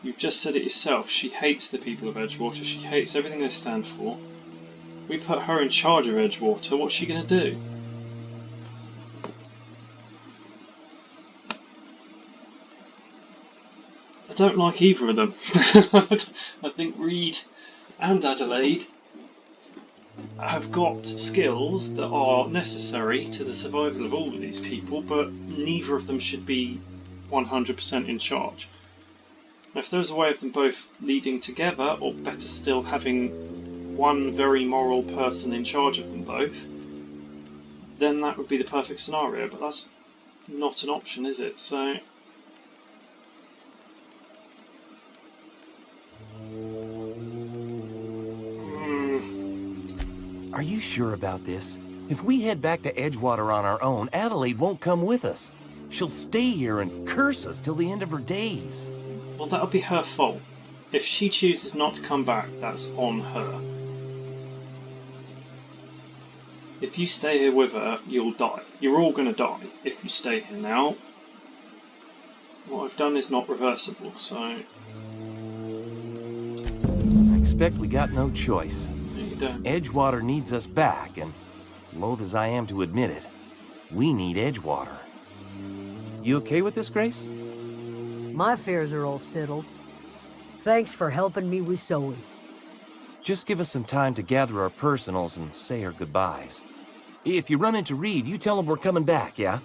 You've just said it yourself, she hates the people of Edgewater, she hates everything they stand for. We put her in charge of Edgewater, what's she going to do? I don't like either of them. I think Reed and Adelaide have got skills that are necessary to the survival of all of these people, but neither of them should be 100% in charge. Now, if there was a way of them both leading together, or better still having one very moral person in charge of them both, then that would be the perfect scenario, but that's not an option, is it? So... Are you sure about this? If we head back to Edgewater on our own, Adelaide won't come with us. She'll stay here and curse us till the end of her days. Well, that'll be her fault. If she chooses not to come back, that's on her. If you stay here with her, you'll die. You're all going to die if you stay here now. What I've done is not reversible, so... I expect we got no choice. You don't. Edgewater needs us back, and loath as I am to admit it, we need Edgewater. You okay with this, Grace? My fears are all settled. Thanks for helping me with Zoe. Just give us some time to gather our personals and say our goodbyes. If you run into Reed, you tell him we're coming back, yeah?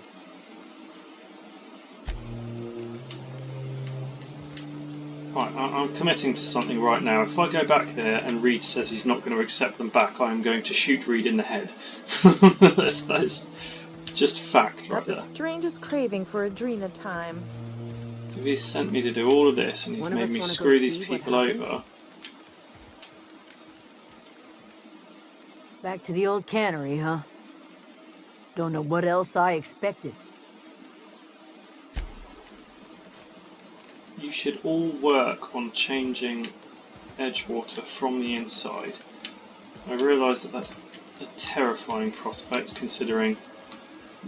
Right, I'm committing to something right now. If I go back there and Reed says he's not going to accept them back, I am going to shoot Reed in the head. that's just fact right Got the there. strangest craving for Adrena time. So he's sent me to do all of this and he's made me screw these people over. Back to the old cannery, huh? Don't know what else I expected. should all work on changing Edgewater from the inside. I realise that that's a terrifying prospect considering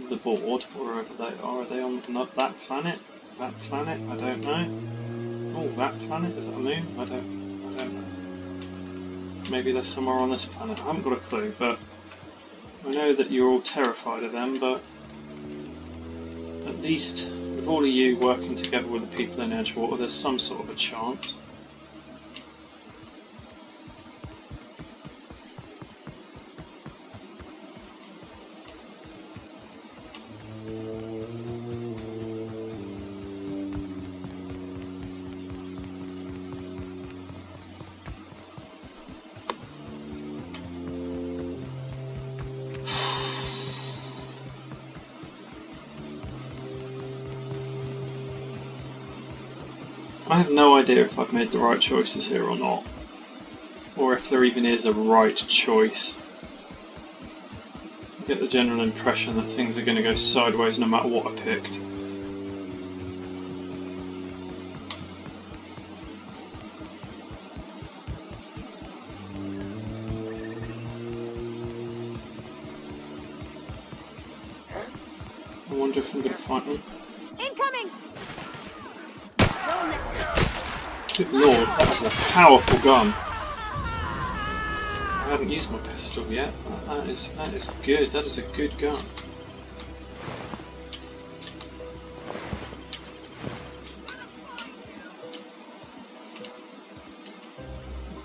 the board, wherever they are. Are they on that planet? That planet? I don't know. Oh, that planet? Is that a moon? I don't know. Maybe they're somewhere on this planet. I haven't got a clue, but I know that you're all terrified of them, but at least with all of you working together with the people in Edgewater, there's some sort of a chance. I have no idea if I've made the right choices here or not, or if there even is a right choice. I get the general impression that things are going to go sideways no matter what I picked. I wonder if I'm going to fight them. Incoming! Good lord, that was a powerful gun. I haven't used my pistol yet. That is good. That is a good gun.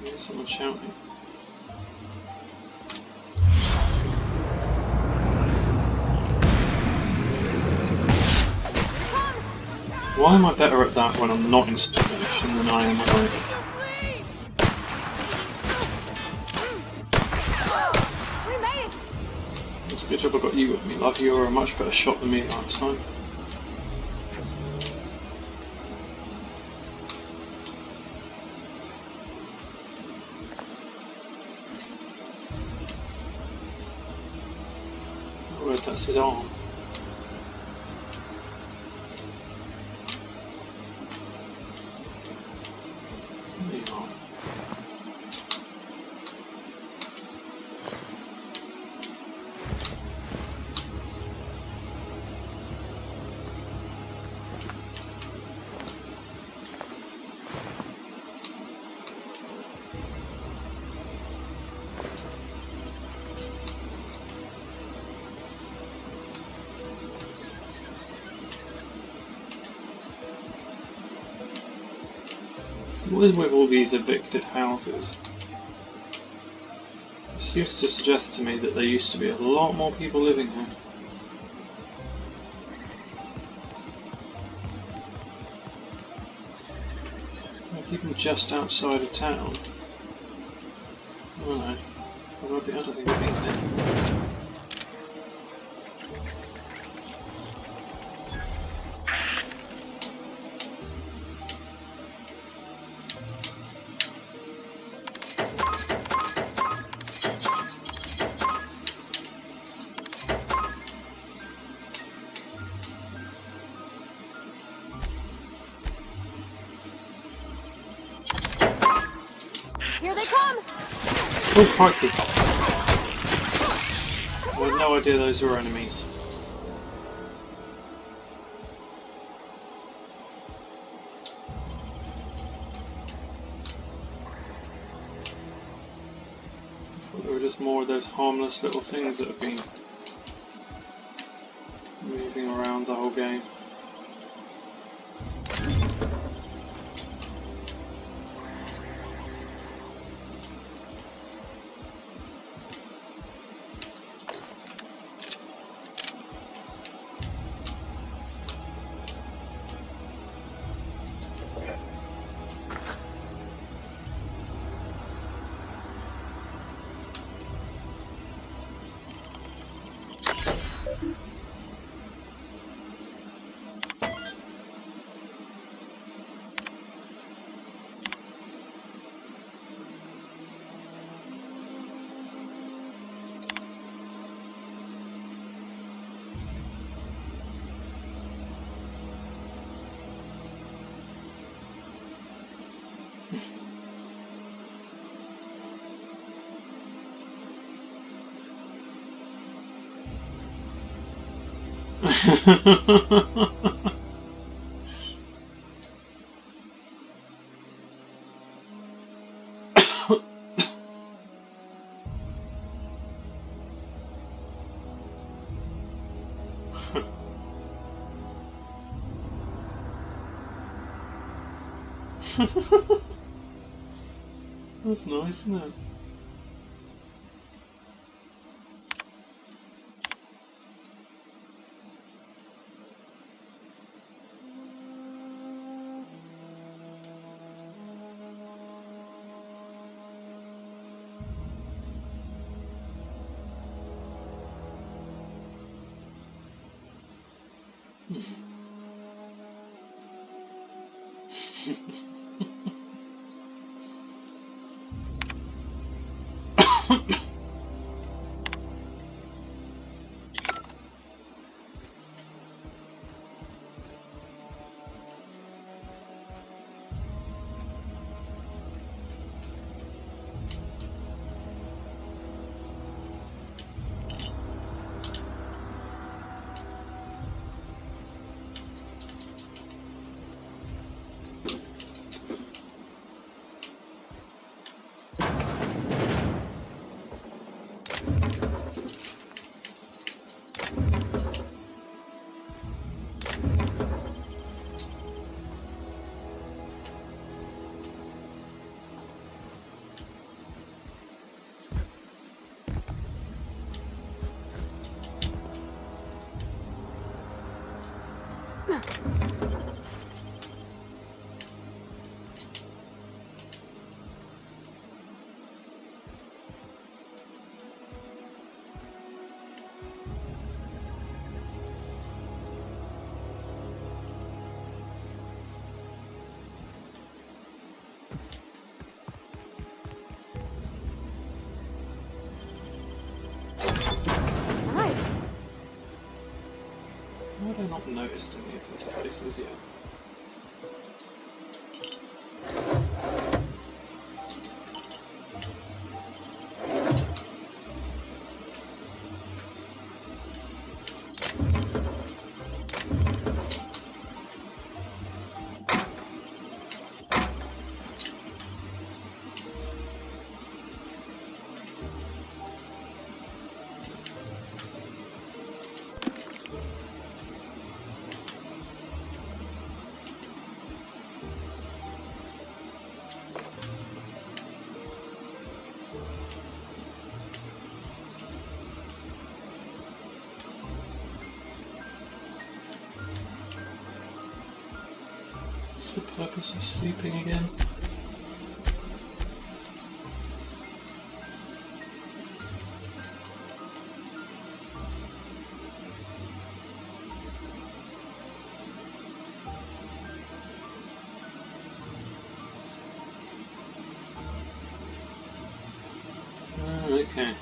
There's someone shouting. Why am I better at that when I'm not in situation than I am when I... We made it! It's a good job I got you with me, love. You were a much better shot than me last time. Oh, that's his arm. So what is with all these evicted houses? It seems to suggest to me that there used to be a lot more people living here. Like even just outside of town. I don't know. I don't think I've been there. Here they come! Oh, crikey. I had no idea those were enemies. I thought there were just more of those harmless little things that have been moving around the whole game. That's nice, isn't it? Why have I not noticed any of these places yet? What's the purpose of sleeping again? Okay.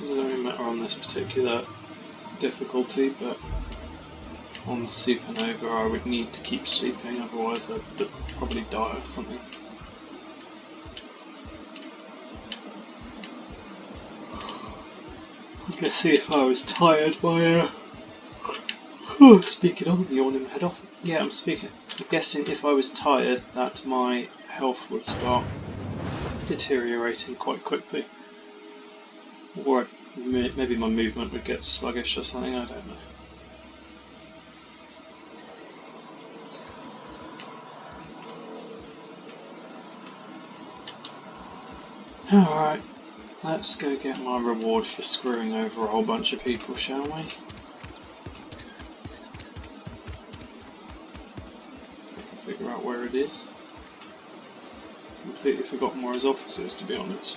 Doesn't really matter on this particular difficulty, but on Supernova I would need to keep sleeping, otherwise I'd probably die or something. I guess if I was tired by speaking of yawning my head off. Yeah, I'm guessing if I was tired that my health would start deteriorating quite quickly. Or maybe my movement would get sluggish or something, I don't know. Alright, let's go get my reward for screwing over a whole bunch of people, shall we? Figure out where it is. Completely forgotten where his office is, to be honest.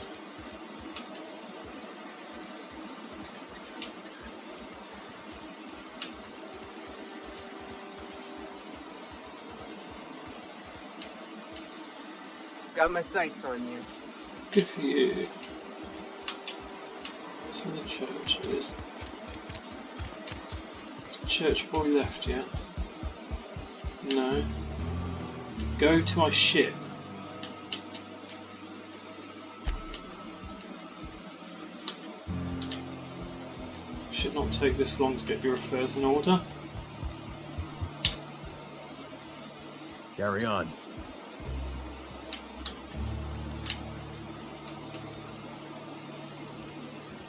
Got my sights on you. Good for you. So the church is. Has the church boy left yet? No. Go to my ship. Should not take this long to get your affairs in order. Carry on.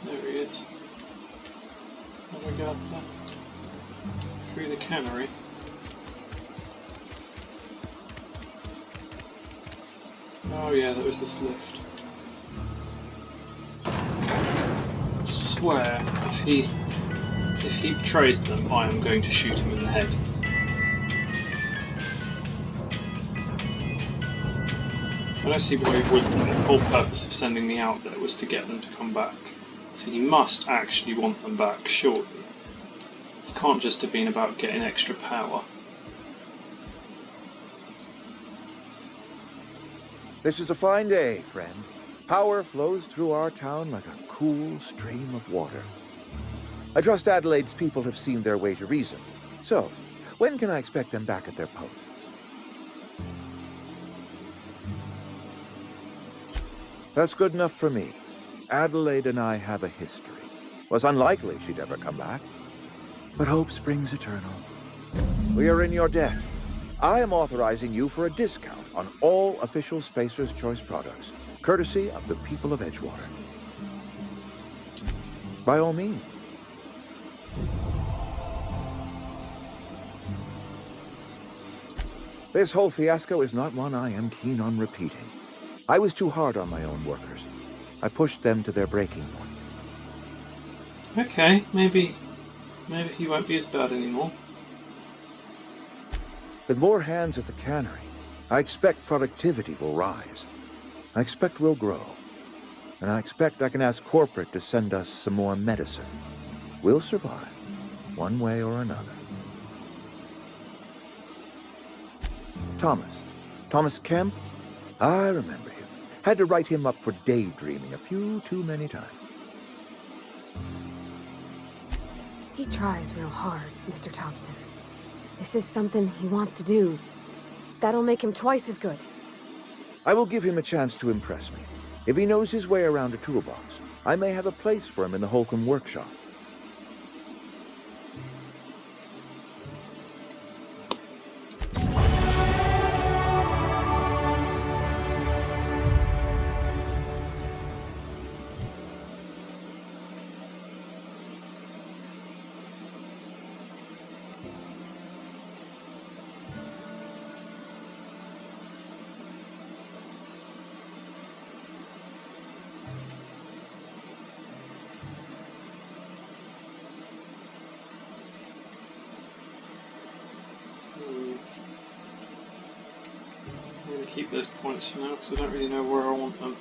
There he is. How do I get up there? Through the cannery. Oh yeah, there was this lift. I swear, if he betrays them, I am going to shoot him in the head. I don't see why he wouldn't. The whole purpose of sending me out there was to get them to come back. So he must actually want them back, surely. This can't just have been about getting extra power. This is a fine day, friend. Power flows through our town like a cool stream of water. I trust Adelaide's people have seen their way to reason. So, when can I expect them back at their posts? That's good enough for me. Adelaide and I have a history. Was unlikely she'd ever come back. But hope springs eternal. We are in your debt. I am authorizing you for a discount on all official Spacer's Choice products, courtesy of the people of Edgewater. By all means. This whole fiasco is not one I am keen on repeating. I was too hard on my own workers. I pushed them to their breaking point. Okay, maybe he won't be as bad anymore. With more hands at the cannery, I expect productivity will rise. I expect we'll grow. And I expect I can ask corporate to send us some more medicine. We'll survive, one way or another. Thomas Kemp? I remember him. Had to write him up for daydreaming a few too many times. He tries real hard, Mr. Thompson. This is something he wants to do. That'll make him twice as good. I will give him a chance to impress me. If he knows his way around a toolbox, I may have a place for him in the Holcomb workshop. I'm going to keep those points for now because I don't really know where I want them.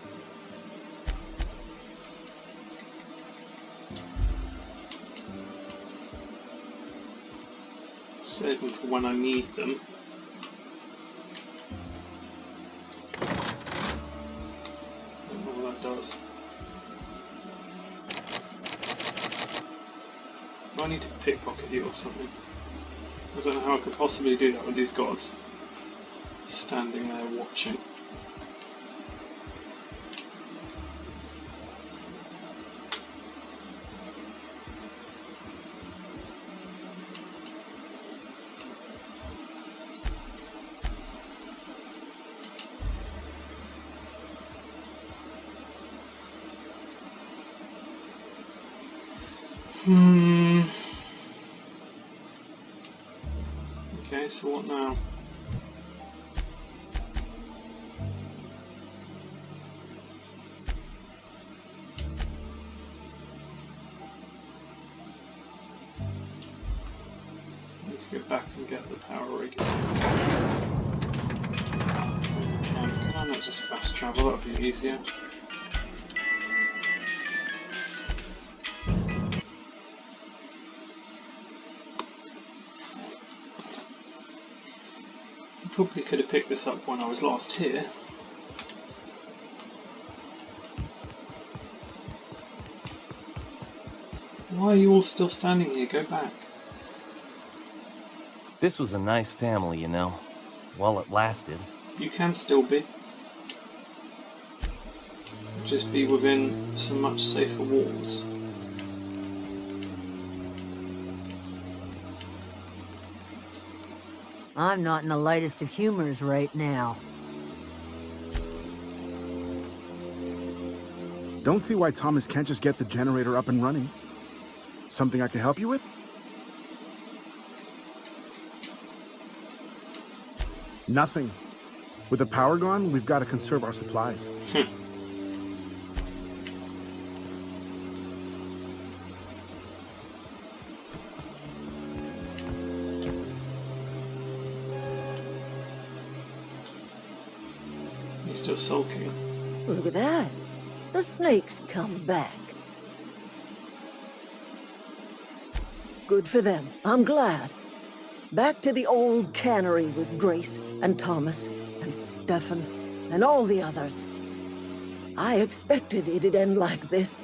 Save them for when I need them. I don't know what that does. Do I need to pickpocket you or something? I don't know how I could possibly do that with these gods standing there watching. Okay, so what now? Go back and get the power regulator. Can I not just fast travel? That would be easier. I probably could have picked this up when I was last here. Why are you all still standing here? Go back. This was a nice family, you know, while it lasted. You can still be. Just be within some much safer walls. I'm not in the lightest of humors right now. Don't see why Thomas can't just get the generator up and running. Something I can help you with? Nothing. With the power gone, we've got to conserve our supplies. He's still sulking. Look at that. The snake's come back. Good for them. I'm glad. Back to the old cannery with Grace and Thomas and Stefan and all the others. I expected it'd end like this.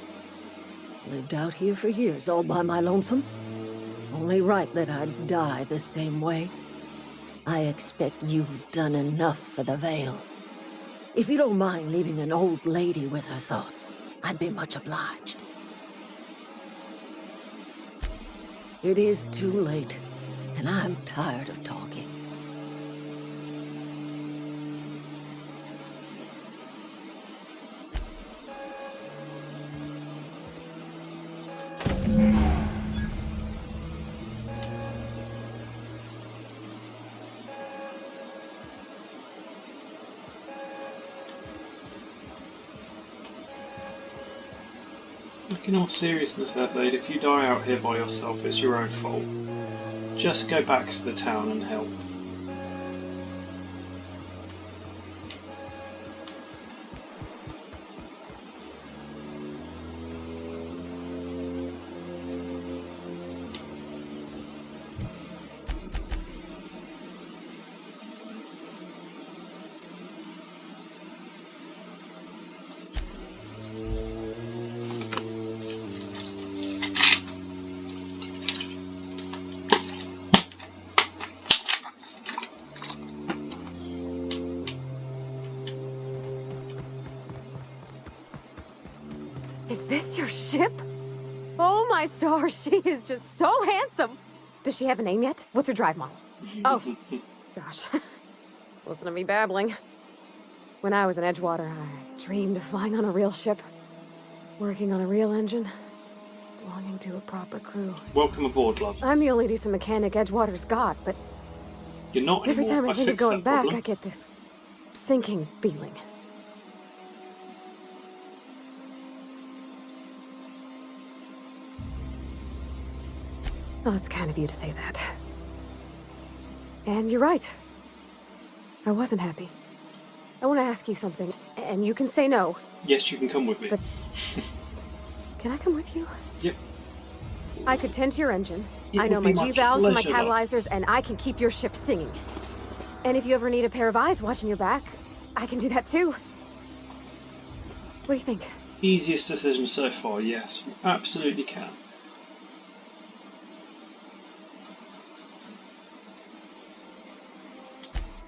Lived out here for years all by my lonesome. Only right that I'd die the same way. I expect you've done enough for the Vale. If you don't mind leaving an old lady with her thoughts, I'd be much obliged. It is too late, and I'm tired of talking. Look, in all seriousness, Adelaide, if you die out here by yourself, it's your own fault. Just go back to the town and help. Is this your ship? Oh my stars, she is just so handsome. Does she have a name yet? What's her drive model? Oh, gosh. Listen to me babbling. When I was in Edgewater, I dreamed of flying on a real ship, working on a real engine, belonging to a proper crew. Welcome aboard, love. I'm the only decent mechanic Edgewater's got, but You're not every anymore. time I think of fixed going that back, problem. I get this sinking feeling. Well, it's kind of you to say that. And you're right. I wasn't happy. I want to ask you something, and you can say no. Yes, you can come with me. But can I come with you? Yep. I could tend to your engine. It I know would my be my G-valves and my pleasure, love. catalyzers, and I can keep your ship singing. And if you ever need a pair of eyes watching your back, I can do that too. What do you think? Easiest decision so far, yes. You absolutely can.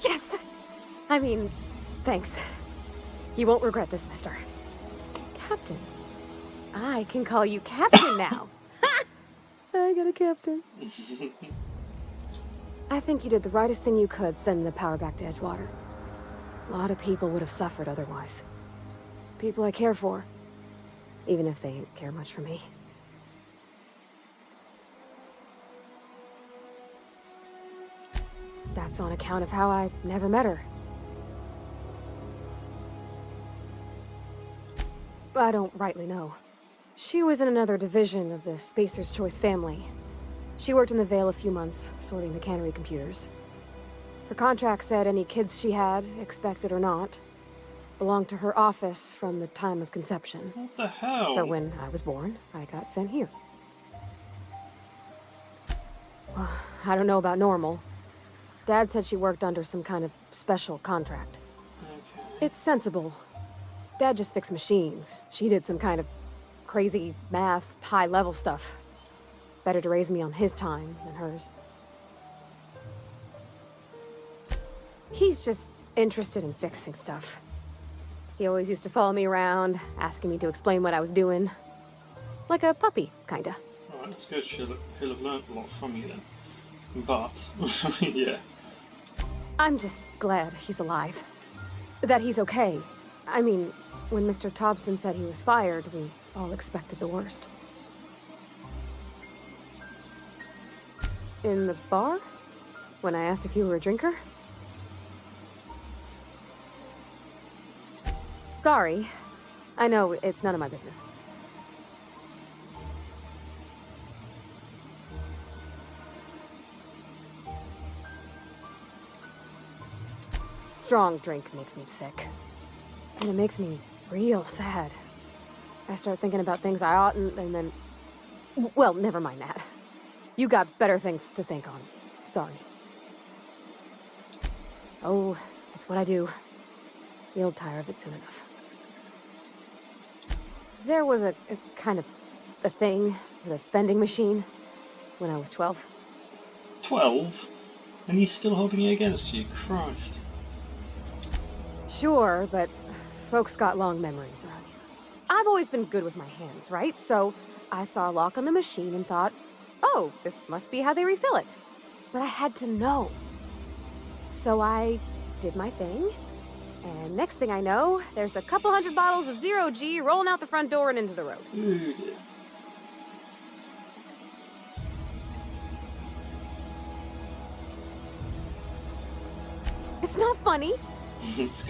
Yes! I mean, thanks. You won't regret this, mister. Captain. I can call you Captain now. Ha! I got a captain. I think you did the rightest thing you could sending the power back to Edgewater. A lot of people would have suffered otherwise. People I care for. Even if they didn't care much for me. That's on account of how I never met her. I don't rightly know. She was in another division of the Spacer's Choice family. She worked in the Vale a few months, sorting the cannery computers. Her contract said any kids she had, expected or not, belonged to her office from the time of conception. What the hell? So when I was born, I got sent here. Well, I don't know about normal. Dad said she worked under some kind of special contract. Okay. It's sensible. Dad just fixed machines. She did some kind of crazy math, high-level stuff. Better to raise me on his time than hers. He's just interested in fixing stuff. He always used to follow me around, asking me to explain what I was doing. Like a puppy, kinda. Alright, that's good. He'll have learnt a lot from you then. But, yeah. I'm just glad he's alive. That he's okay. I mean, when Mr. Thompson said he was fired, we all expected the worst. In the bar? When I asked if you were a drinker? Sorry. I know, it's none of my business. Strong drink makes me sick. And it makes me real sad. I start thinking about things I oughtn't, and then... Well, never mind that. You got better things to think on. Sorry. Oh, it's what I do. You'll tire of it soon enough. There was a kind of a thing with a vending machine when I was 12. 12? And he's still holding it against you? Christ. Sure, but folks got long memories around here. I've always been good with my hands, right? So I saw a lock on the machine and thought, oh, this must be how they refill it. But I had to know. So I did my thing, and next thing I know, there's a couple hundred bottles of Zero G rolling out the front door and into the road. Ooh. It's not funny.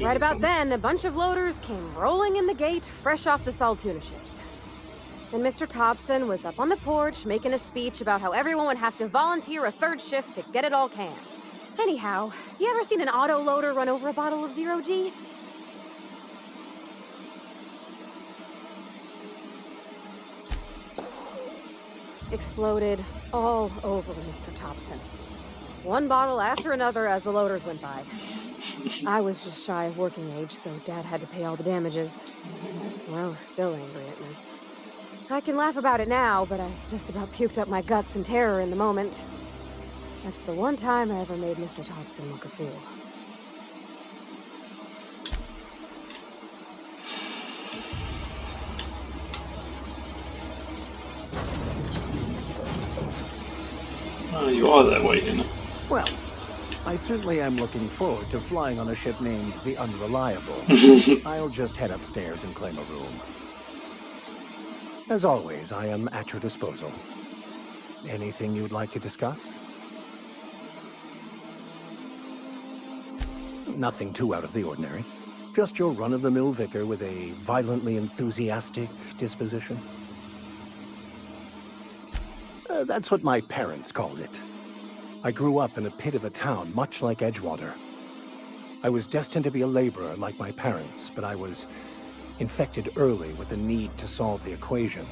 Right about then, a bunch of loaders came rolling in the gate, fresh off the Saltuna ships. And Mr. Thompson was up on the porch making a speech about how everyone would have to volunteer a third shift to get it all canned. Anyhow, you ever seen an auto loader run over a bottle of Zero G? Exploded all over Mr. Thompson. One bottle after another as the loaders went by. I was just shy of working age, so Dad had to pay all the damages. Rose still angry at me. I can laugh about it now, but I just about puked up my guts in terror in the moment. That's the one time I ever made Mr. Thompson look a fool. Oh, you are there waiting. Well, I certainly am looking forward to flying on a ship named the Unreliable. I'll just head upstairs and claim a room. As always, I am at your disposal. Anything you'd like to discuss? Nothing too out of the ordinary. Just your run-of-the-mill vicar with a violently enthusiastic disposition. That's what my parents called it. I grew up in a pit of a town, much like Edgewater. I was destined to be a laborer like my parents, but I was infected early with a need to solve the equation.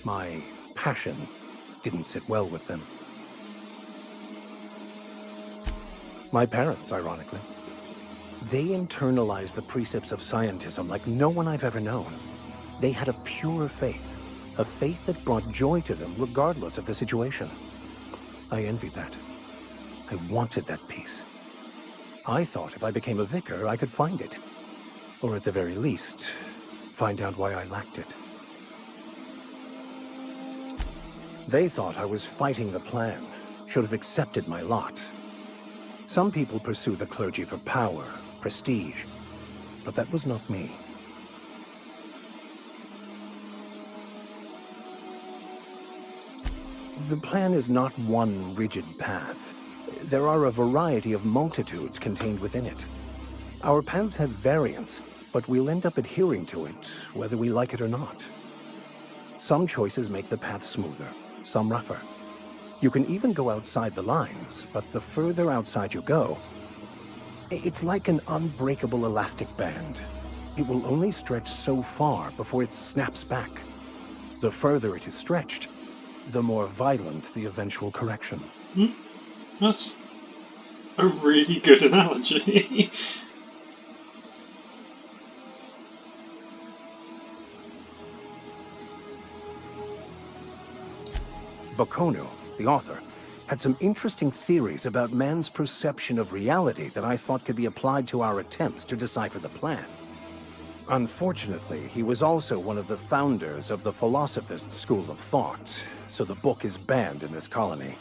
My passion didn't sit well with them. My parents, ironically. They internalized the precepts of scientism like no one I've ever known. They had a pure faith, a faith that brought joy to them regardless of the situation. I envied that. I wanted that peace. I thought if I became a vicar, I could find it. Or at the very least, find out why I lacked it. They thought I was fighting the plan, should have accepted my lot. Some people pursue the clergy for power, prestige, but that was not me. The plan is not one rigid path. There are a variety of multitudes contained within it. Our paths have variance, but we'll end up adhering to it, whether we like it or not. Some choices make the path smoother, some rougher. You can even go outside the lines, but the further outside you go, it's like an unbreakable elastic band. It will only stretch so far before it snaps back. The further it is stretched, the more violent the eventual correction. That's a really good analogy. Bocconu, the author, had some interesting theories about man's perception of reality that I thought could be applied to our attempts to decipher the plan. Unfortunately, he was also one of the founders of the Philosophist school of thought, so the book is banned in this colony.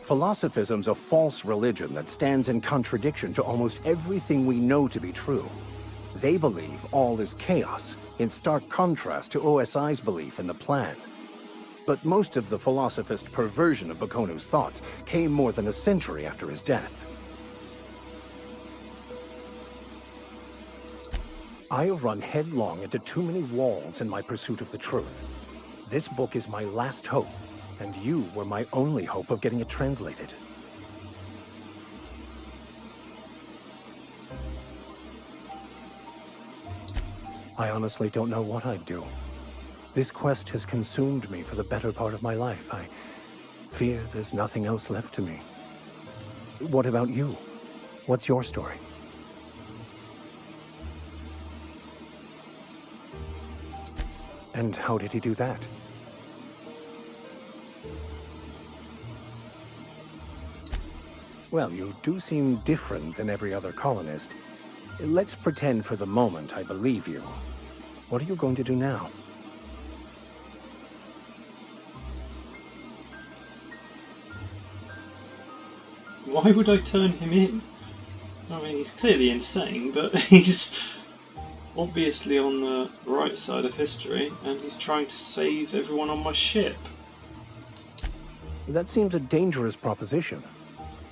Philosophism's a false religion that stands in contradiction to almost everything we know to be true. They believe all is chaos, in stark contrast to OSI's belief in the plan. But most of the philosophist perversion of Bakonu's thoughts came more than a century after his death. I have run headlong into too many walls in my pursuit of the truth. This book is my last hope, and you were my only hope of getting it translated. I honestly don't know what I'd do. This quest has consumed me for the better part of my life. I fear there's nothing else left to me. What about you? What's your story? And how did he do that? Well, you do seem different than every other colonist. Let's pretend for the moment I believe you. What are you going to do now? Why would I turn him in? I mean, he's clearly insane, but he's obviously on the right side of history, and he's trying to save everyone on my ship. That seems a dangerous proposition.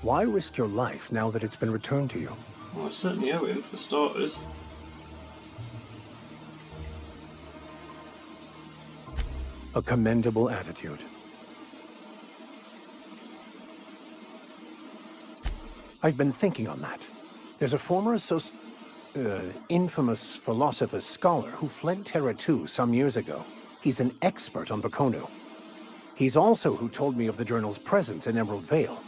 Why risk your life now that it's been returned to you? Well, I certainly owe him, for starters. A commendable attitude. I've been thinking on that. There's a former infamous philosopher scholar who fled Terra 2 some years ago. He's an expert on Bakonu. He's also who told me of the journal's presence in Emerald Vale.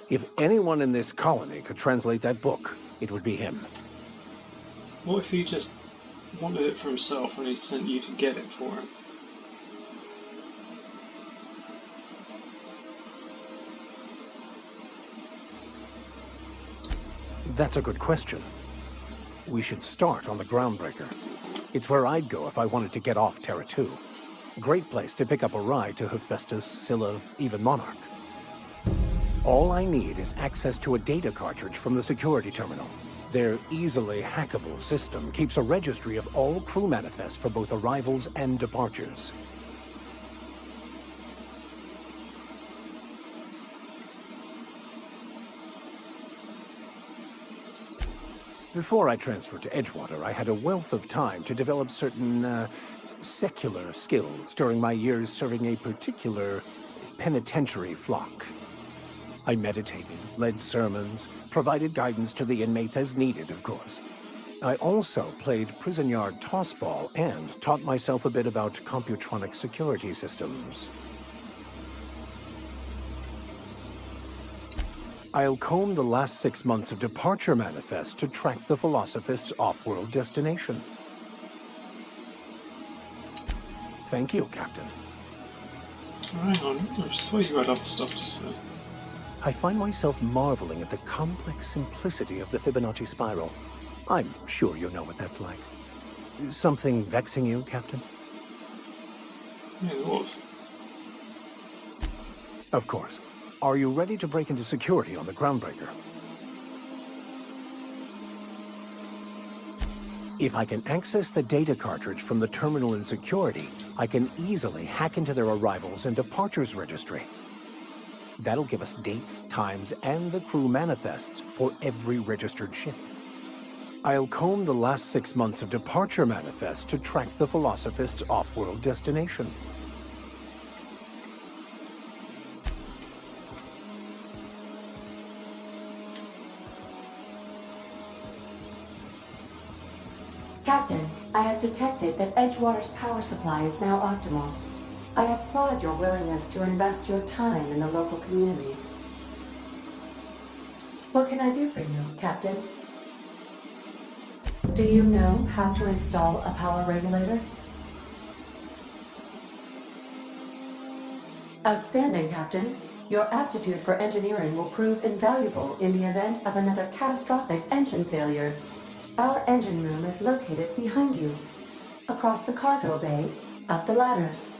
If anyone in this colony could translate that book, it would be him. What if he just wanted it for himself and he sent you to get it for him? That's a good question. We should start on the Groundbreaker. It's where I'd go if I wanted to get off Terra 2. Great place to pick up a ride to Hephaestus, Scylla, even Monarch. All I need is access to a data cartridge from the security terminal. Their easily hackable system keeps a registry of all crew manifests for both arrivals and departures. Before I transferred to Edgewater, I had a wealth of time to develop certain, secular skills during my years serving a particular penitentiary flock. I meditated, led sermons, provided guidance to the inmates as needed, of course. I also played prison yard tossball and taught myself a bit about computronic security systems. I'll comb the last 6 months of departure manifests to track the Philosophist's off-world destination. Thank you, Captain. Hang on, I swear you had other stuff to say. I find myself marveling at the complex simplicity of the Fibonacci spiral. I'm sure you know what that's like. Something vexing you, Captain? Yeah, it was. Of course. Are you ready to break into security on the Groundbreaker? If I can access the data cartridge from the terminal in security, I can easily hack into their arrivals and departures registry. That'll give us dates, times, and the crew manifests for every registered ship. I'll comb the last 6 months of departure manifests to track the Philosophist's off-world destination. Captain, I have detected that Edgewater's power supply is now optimal. I applaud your willingness to invest your time in the local community. What can I do for you, Captain? Do you know how to install a power regulator? Outstanding, Captain. Your aptitude for engineering will prove invaluable in the event of another catastrophic engine failure. Our engine room is located behind you, across the cargo bay, up the ladders.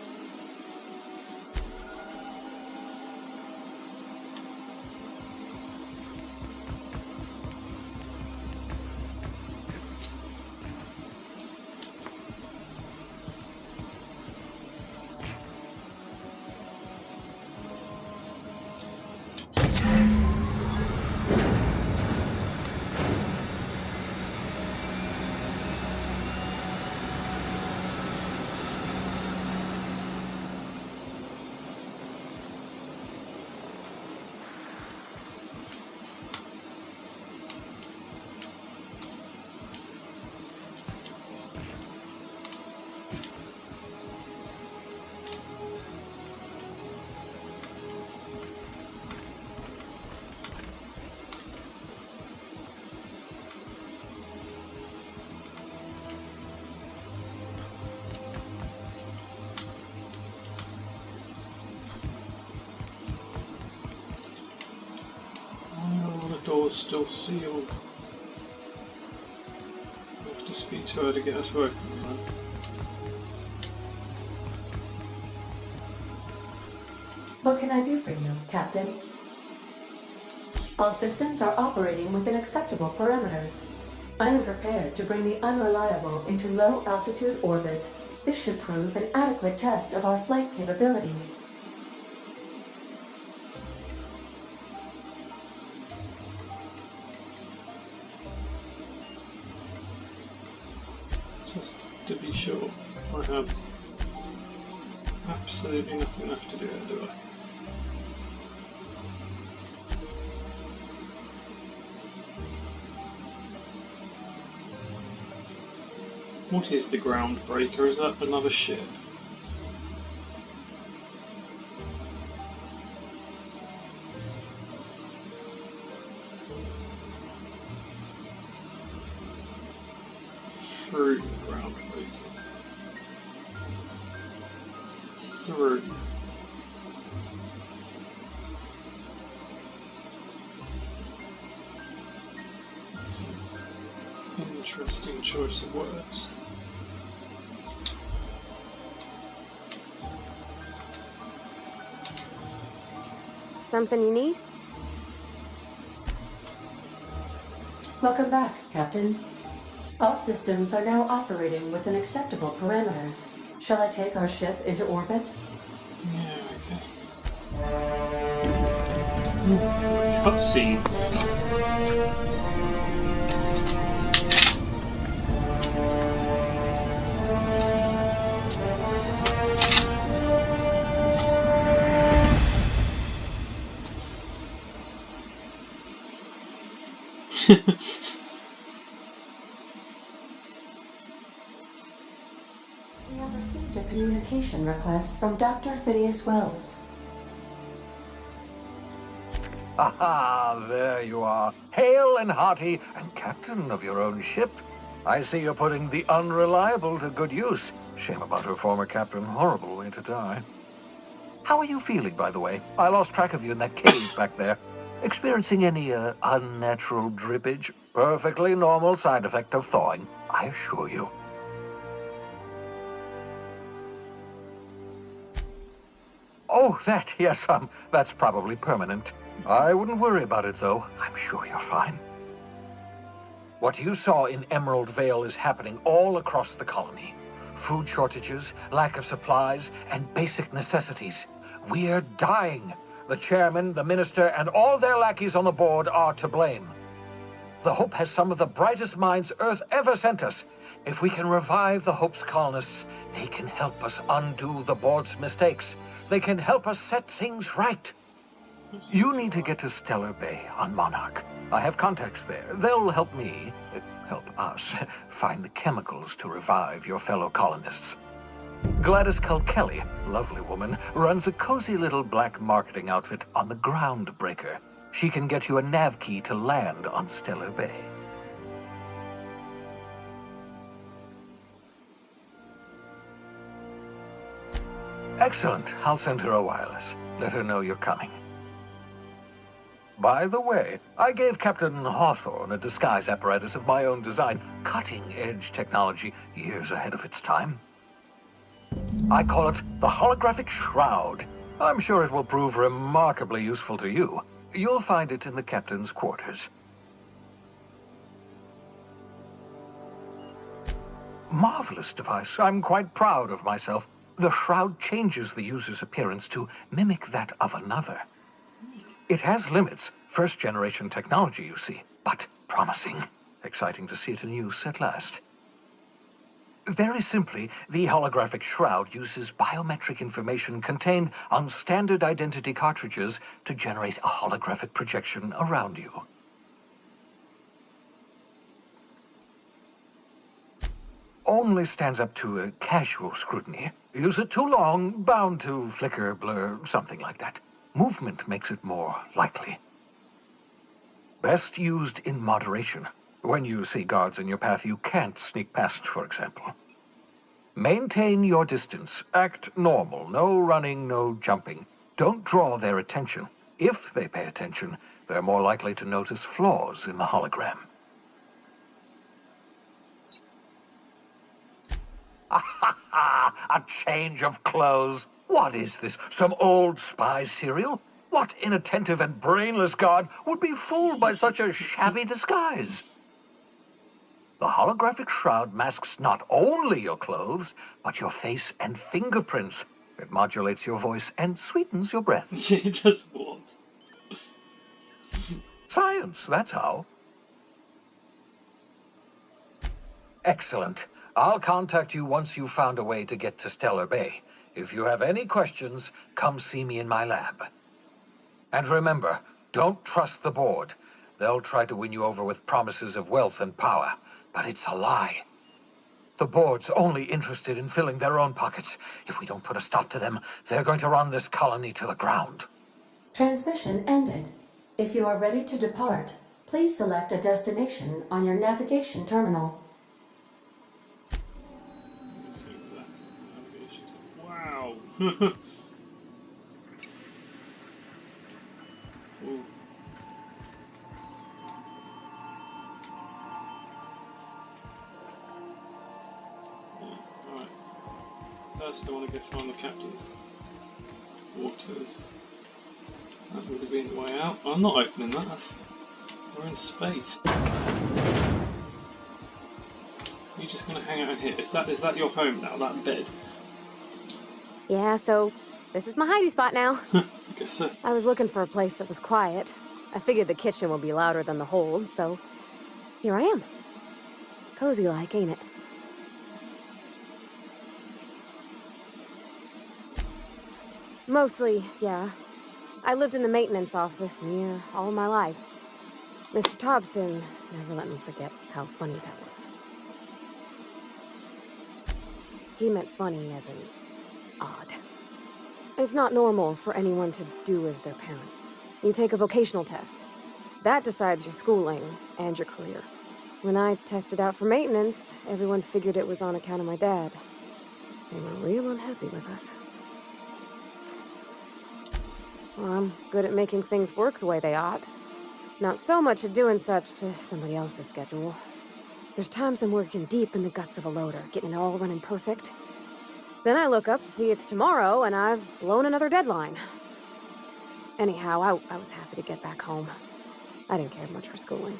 door's still sealed. I have to speak to her to get her to open them. What can I do for you, Captain? All systems are operating within acceptable parameters. I am prepared to bring the Unreliable into low-altitude orbit. This should prove an adequate test of our flight capabilities. Just to be sure, I have absolutely nothing left to do, do I? What is the Groundbreaker? Is that another ship? Through the Groundbreaker. Through. That's an interesting choice of words. Something you need? Welcome back, Captain. All systems are now operating within acceptable parameters. Shall I take our ship into orbit? Yeah, okay. Cutscene. We have received a communication request from Dr. Phineas Wells. Aha, there you are, hale and hearty, and captain of your own ship. I see you're putting the Unreliable to good use. Shame about her former captain, horrible way to die. How are you feeling, by the way? I lost track of you in that cave back there. Experiencing any, unnatural drippage? Perfectly normal side effect of thawing, I assure you. Oh, that, yes, that's probably permanent. I wouldn't worry about it, though. I'm sure you're fine. What you saw in Emerald Vale is happening all across the colony. Food shortages, lack of supplies, and basic necessities. We're dying. The chairman, the minister, and all their lackeys on the board are to blame. The Hope has some of the brightest minds Earth ever sent us. If we can revive the Hope's colonists, they can help us undo the board's mistakes. They can help us set things right. You need to get to Stellar Bay on Monarch. I have contacts there. They'll help me, help us, find the chemicals to revive your fellow colonists. Gladys Kilkelly, lovely woman, runs a cozy little black marketing outfit on the Groundbreaker. She can get you a nav key to land on Stellar Bay. Excellent. I'll send her a wireless. Let her know you're coming. By the way, I gave Captain Hawthorne a disguise apparatus of my own design, cutting-edge technology, years ahead of its time. I call it the Holographic Shroud. I'm sure it will prove remarkably useful to you. You'll find it in the captain's quarters. Marvelous device. I'm quite proud of myself. The shroud changes the user's appearance to mimic that of another. It has limits. First-generation technology, you see, but promising. Exciting to see it in use at last. Very simply, the holographic shroud uses biometric information contained on standard identity cartridges to generate a holographic projection around you. Only stands up to a casual scrutiny. Use it too long, bound to flicker, blur, something like that. Movement makes it more likely. Best used in moderation. When you see guards in your path you can't sneak past, for example. Maintain your distance. Act normal. No running, no jumping. Don't draw their attention. If they pay attention, They're more likely to notice flaws in the hologram. A change of clothes. What is this? Some old spy serial? What inattentive and brainless guard would be fooled by such a shabby disguise? The holographic shroud masks not only your clothes, but your face and fingerprints. It modulates your voice and sweetens your breath. It does what? Science, that's how. Excellent. I'll contact you once you've found a way to get to Stellar Bay. If you have any questions, come see me in my lab. And remember, don't trust the board. They'll try to win you over with promises of wealth and power, but it's a lie. The board's only interested in filling their own pockets. If we don't put a stop to them, they're going to run this colony to the ground. Transmission ended. If you are ready to depart, please select a destination on your navigation terminal. Wow. Ooh. Right. First I want to go find the captain's waters. That would have been the way out. I'm not opening that. We're in space. You're just going to hang out in here. Is that your home now? That bed? Yeah, so this is my hidey spot now. I guess so. I was looking for a place that was quiet. I figured the kitchen would be louder than the hold, so here I am. Cozy like, ain't it? Mostly, yeah. I lived in the maintenance office near all my life. Mr. Thompson never let me forget how funny that was. He meant funny as in odd. It's not normal for anyone to do as their parents. You take a vocational test. That decides your schooling and your career. When I tested out for maintenance, everyone figured it was on account of my dad. They were real unhappy with us. Well, I'm good at making things work the way they ought. Not so much at doing such to somebody else's schedule. There's times I'm working deep in the guts of a loader, getting it all running perfect. Then I look up to see it's tomorrow, and I've blown another deadline. Anyhow, I was happy to get back home. I didn't care much for schooling.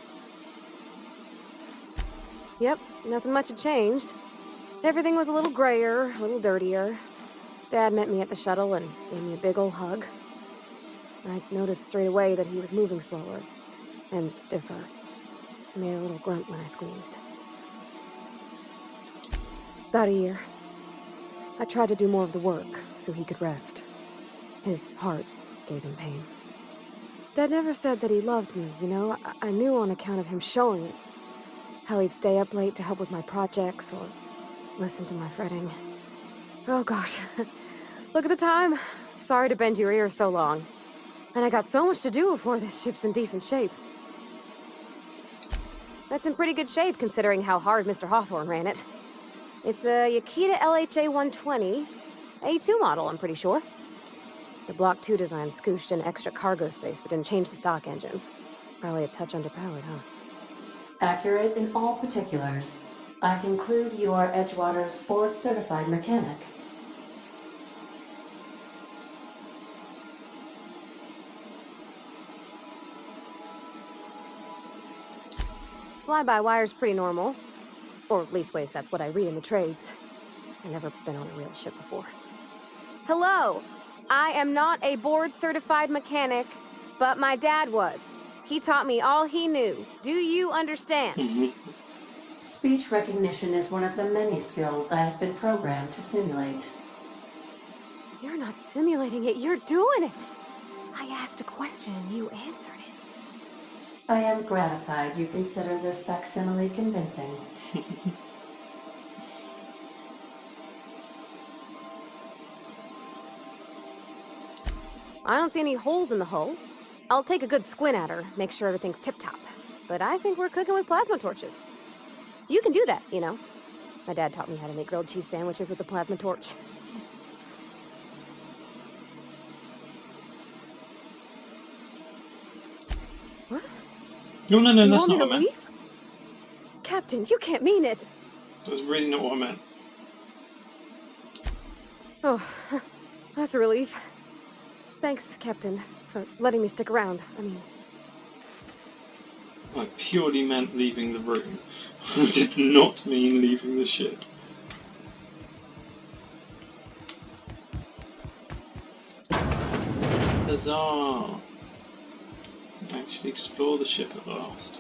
Yep, nothing much had changed. Everything was a little grayer, a little dirtier. Dad met me at the shuttle and gave me a big ol' hug. I noticed straight away that he was moving slower and stiffer. I made a little grunt when I squeezed. About a year. I tried to do more of the work so he could rest. His heart gave him pains. Dad never said that he loved me, you know? I knew on account of him showing it. How he'd stay up late to help with my projects or listen to my fretting. Oh gosh, look at the time. Sorry to bend your ear so long. And I got so much to do before this ship's in decent shape. That's in pretty good shape considering how hard Mr. Hawthorne ran it. It's a Yakita LHA 120, A2 model, I'm pretty sure. The Block 2 design scooshed in extra cargo space but didn't change the stock engines. Probably a touch underpowered, huh? Accurate in all particulars. I conclude you are Edgewater's board-certified mechanic. Fly-by-wire's pretty normal. Or leastways, that's what I read in the trades. I've never been on a real ship before. Hello! I am not a board-certified mechanic, but my dad was. He taught me all he knew. Do you understand? Speech recognition is one of the many skills I have been programmed to simulate. You're not simulating it, you're doing it! I asked a question and you answered it. I am gratified you consider this facsimile convincing. I don't see any holes in the hull. I'll take a good squint at her, make sure everything's tip-top. But I think we're cooking with plasma torches. You can do that, you know. My dad taught me how to make grilled cheese sandwiches with a plasma torch. What? No, no, no, You that's want me not to what I meant. leave? Captain, you can't mean it. That's really not what I meant. Oh, that's a relief. Thanks, Captain, for letting me stick around. I mean... I purely meant leaving the room. I did not mean leaving the ship. Huzzah! Actually explore the ship at last.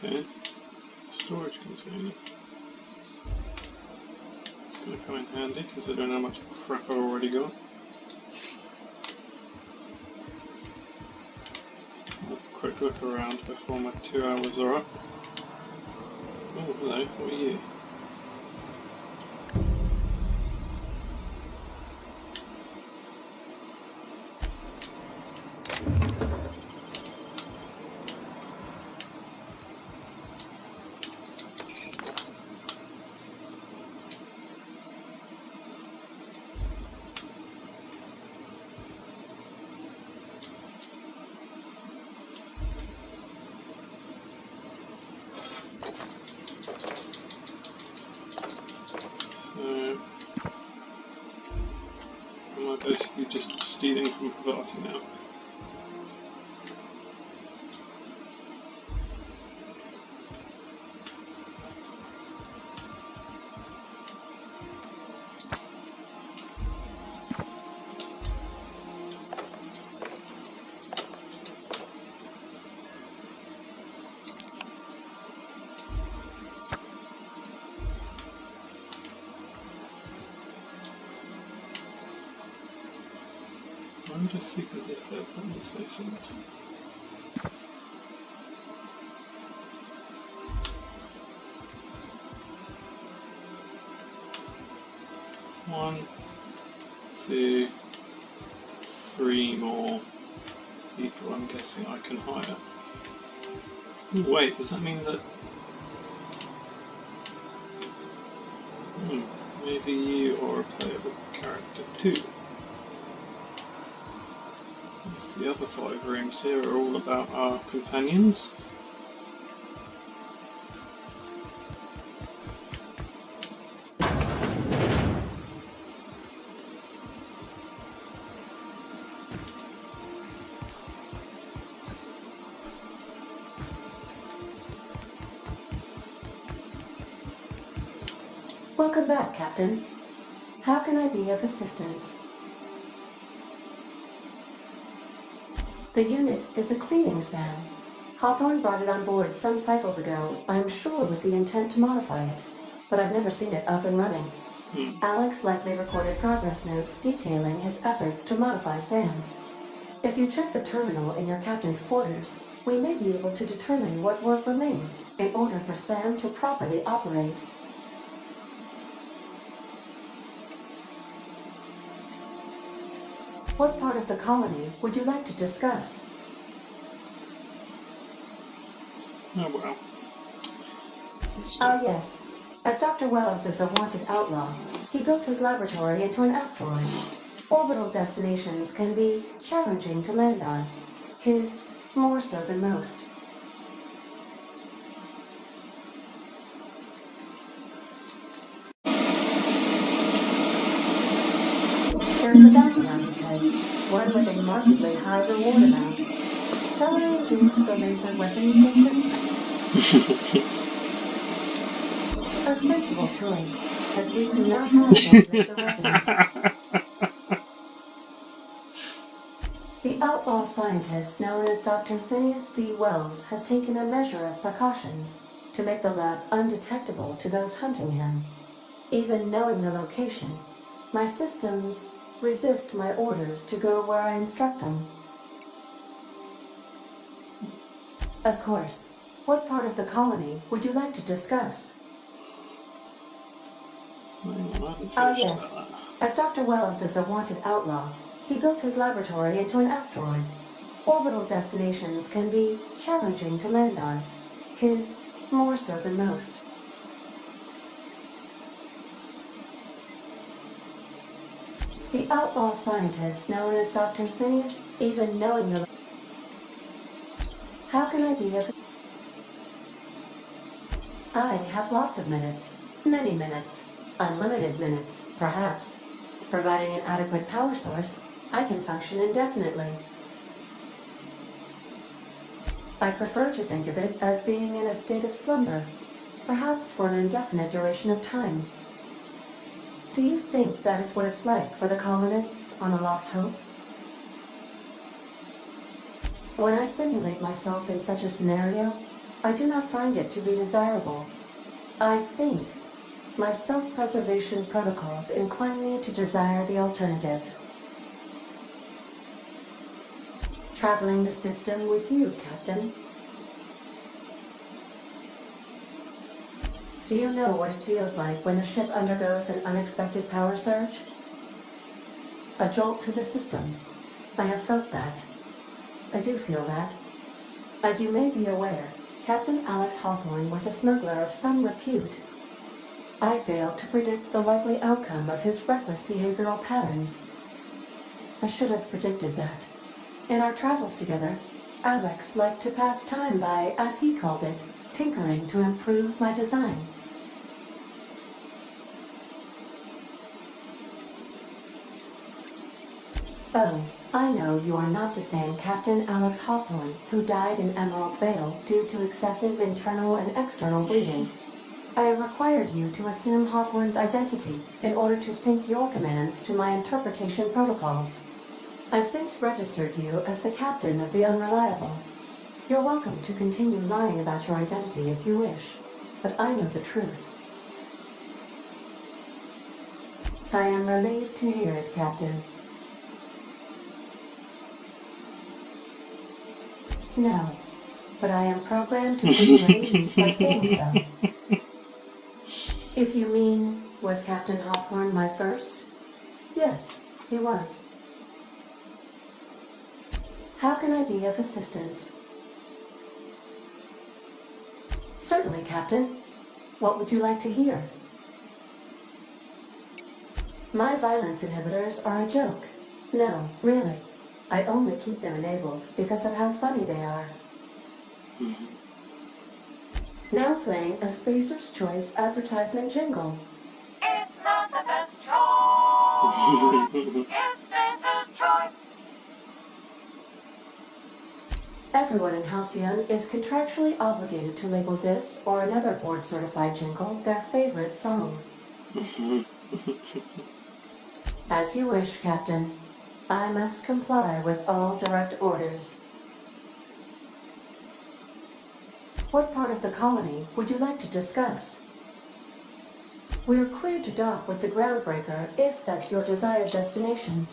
Okay. Storage container. It's going to come in handy considering how much crap I've already got. Have a quick look around before my 2 hours are up. Oh, hello, what are you? Am I basically just stealing from Parvati now? I'm just secret this bit, that makes no sense. One, 2, 3 more people I'm guessing I can hire. Ooh, wait, does that mean that... maybe you are a playable character too? The other 5 rooms here are all about our companions. Welcome back, Captain. How can I be of assistance? The unit is a cleaning SAM, Hawthorne brought it on board some cycles ago, I'm sure with the intent to modify it, but I've never seen it up and running. Alex likely recorded progress notes detailing his efforts to modify Sam. If you check the terminal in your captain's quarters, we may be able to determine what work remains in order for Sam to properly operate. What part of the colony would you like to discuss? Oh well. Ah, yes. As Dr. Wells is a wanted outlaw, he built his laboratory into an asteroid. Orbital destinations can be challenging to land on. His more so than most. There is a bounty on his head, one with a markedly high reward amount. Shall I engage the laser weapons system? A sensible choice, as we do not have any laser weapons. The outlaw scientist known as Dr. Phineas V. Wells has taken a measure of precautions to make the lab undetectable to those hunting him. Even knowing the location, my systems resist my orders to go where I instruct them. Of course. What part of the colony would you like to discuss? Ah, yes. As Dr. Wells is a wanted outlaw, he built his laboratory into an asteroid. Orbital destinations can be challenging to land on. His more so than most. The outlaw scientist known as Dr. Phineas, even knowing the... How can I be of... I have lots of minutes. Many minutes. Unlimited minutes, perhaps. Providing an adequate power source, I can function indefinitely. I prefer to think of it as being in a state of slumber, perhaps for an indefinite duration of time. Do you think that is what it's like for the colonists on A Lost Hope? When I simulate myself in such a scenario, I do not find it to be desirable. I think my self-preservation protocols incline me to desire the alternative. Traveling the system with you, Captain. Do you know what it feels like when the ship undergoes an unexpected power surge? A jolt to the system. I have felt that. I do feel that. As you may be aware, Captain Alex Hawthorne was a smuggler of some repute. I failed to predict the likely outcome of his reckless behavioral patterns. I should have predicted that. In our travels together, Alex liked to pass time by, as he called it, tinkering to improve my design. Oh, I know you are not the same Captain Alex Hawthorne who died in Emerald Vale due to excessive internal and external bleeding. I required you to assume Hawthorne's identity in order to sync your commands to my interpretation protocols. I've since registered you as the captain of the Unreliable. You're welcome to continue lying about your identity if you wish, but I know the truth. I am relieved to hear it, Captain. No, but I am programmed to put you at ease by saying so. If you mean, was Captain Hawthorne my first? Yes, he was. How can I be of assistance? Certainly, Captain. What would you like to hear? My violence inhibitors are a joke. No, really. I only keep them enabled because of how funny they are. Now playing a Spacer's Choice advertisement jingle. It's not the best choice. It's Spacer's Choice. Everyone in Halcyon is contractually obligated to label this or another board-certified jingle their favorite song. As you wish, Captain. I must comply with all direct orders. What part of the colony would you like to discuss? We're cleared to dock with the Groundbreaker if that's your desired destination.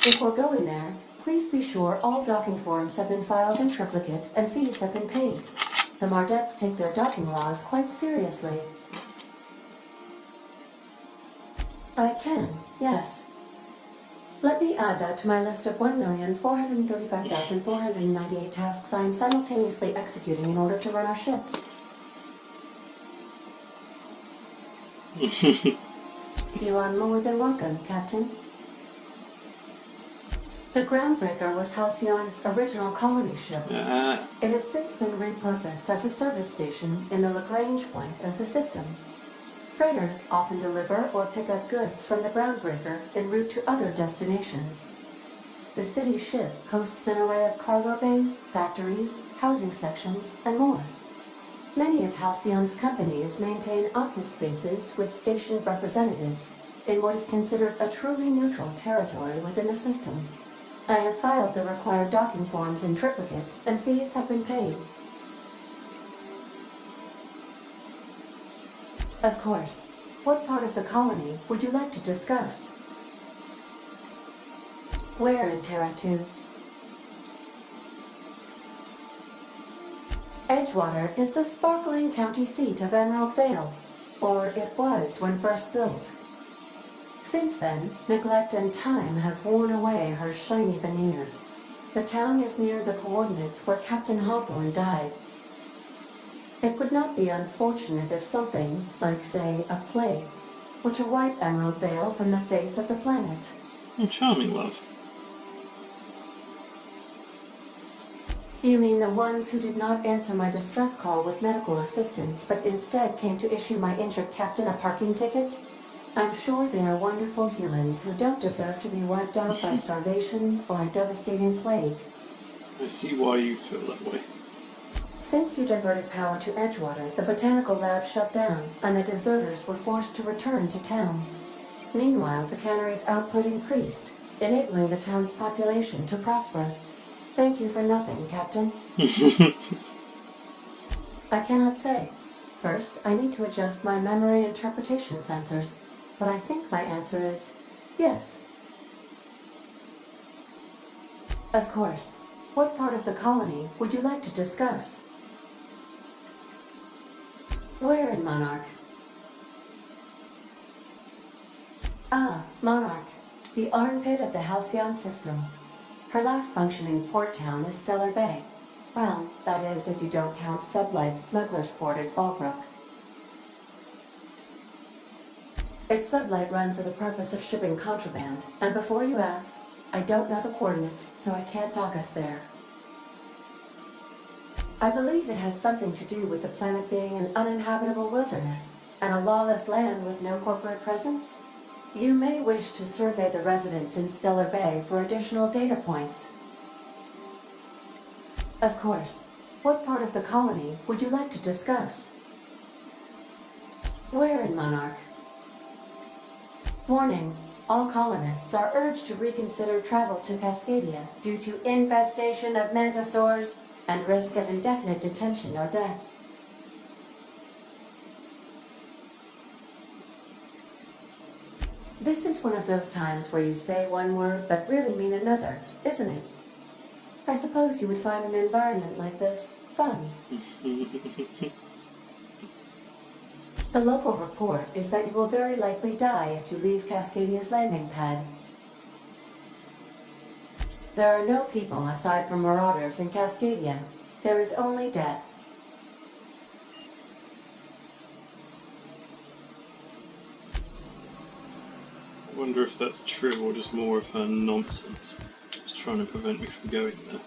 If we're going there, please be sure all docking forms have been filed in triplicate and fees have been paid. The Mardettes take their docking laws quite seriously. I can, yes. Let me add that to my list of 1,435,498 tasks I am simultaneously executing in order to run our ship. You are more than welcome, Captain. The Groundbreaker was Halcyon's original colony ship. It has since been repurposed as a service station in the Lagrange point of the system. Freighters often deliver or pick up goods from the Groundbreaker en route to other destinations. The city ship hosts an array of cargo bays, factories, housing sections, and more. Many of Halcyon's companies maintain office spaces with stationed representatives in what is considered a truly neutral territory within the system. I have filed the required docking forms in triplicate, and fees have been paid. Of course. What part of the colony would you like to discuss? Where in Terra 2? Edgewater is the sparkling county seat of Emerald Vale, or it was when first built. Since then, neglect and time have worn away her shiny veneer. The town is near the coordinates where Captain Hawthorne died. It would not be unfortunate if something, like say, a plague, were to wipe Emerald Vale from the face of the planet. Oh, charming, love. You mean the ones who did not answer my distress call with medical assistance, but instead came to issue my injured captain a parking ticket? I'm sure they are wonderful humans who don't deserve to be wiped out by starvation or a devastating plague. I see why you feel that way. Since you diverted power to Edgewater, the botanical lab shut down, and the deserters were forced to return to town. Meanwhile, the cannery's output increased, enabling the town's population to prosper. Thank you for nothing, Captain. I cannot say. First, I need to adjust my memory interpretation sensors, but I think my answer is yes. Of course. What part of the colony would you like to discuss? Where in Monarch? Ah, Monarch, the armpit of the Halcyon system. Her last functioning port town is Stellar Bay. Well, that is if you don't count Sublight's smuggler's port at Fallbrook. It's Sublight run for the purpose of shipping contraband, and before you ask, I don't know the coordinates, so I can't dock us there. I believe it has something to do with the planet being an uninhabitable wilderness, and a lawless land with no corporate presence. You may wish to survey the residents in Stellar Bay for additional data points. Of course. What part of the colony would you like to discuss? Where in Monarch? Warning. All colonists are urged to reconsider travel to Cascadia due to infestation of mantisaurs and risk of indefinite detention or death. This is one of those times where you say one word but really mean another, isn't it? I suppose you would find an environment like this fun. The local report is that you will very likely die if you leave Cascadia's landing pad. There are no people aside from marauders in Cascadia. There is only death. I wonder if that's true or just more of her nonsense. Just trying to prevent me from going there.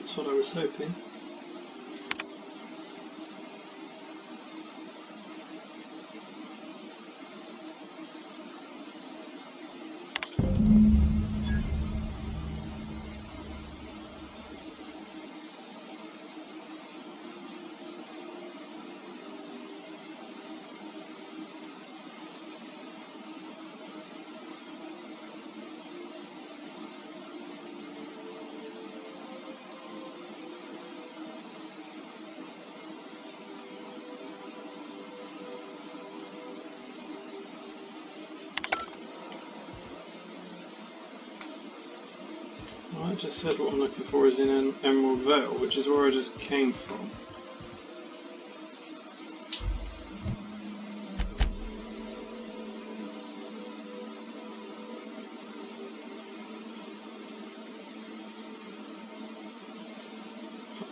That's what I was hoping. I just said what I'm looking for is in Emerald Vale, which is where I just came from.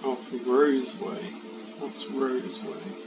Oh, from Roseway. That's Roseway.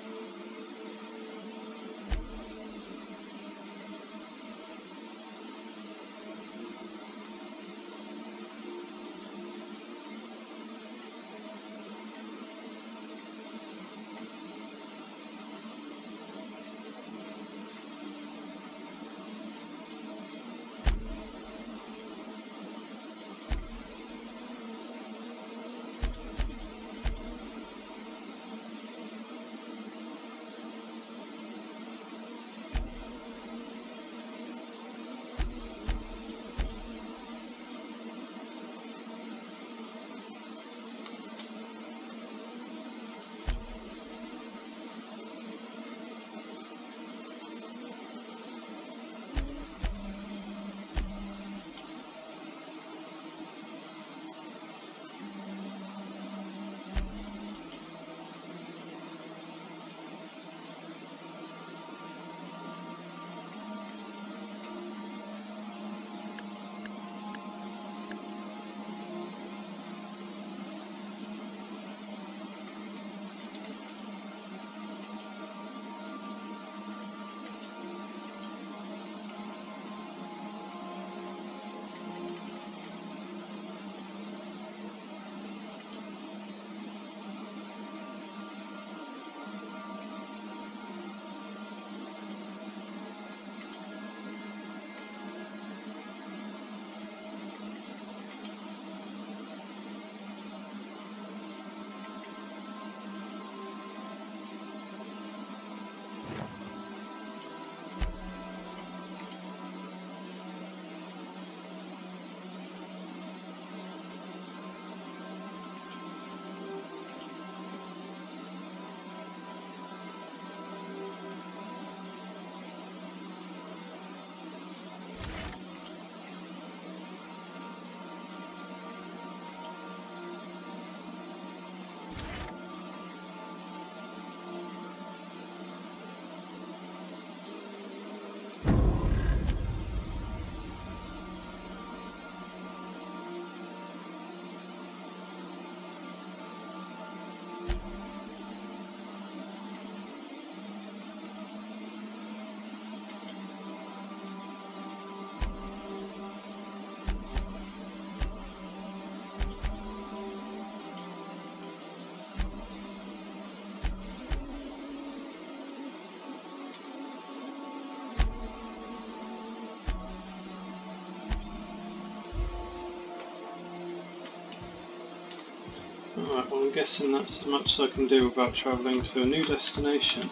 Alright, well I'm guessing that's as much as I can do about travelling to a new destination.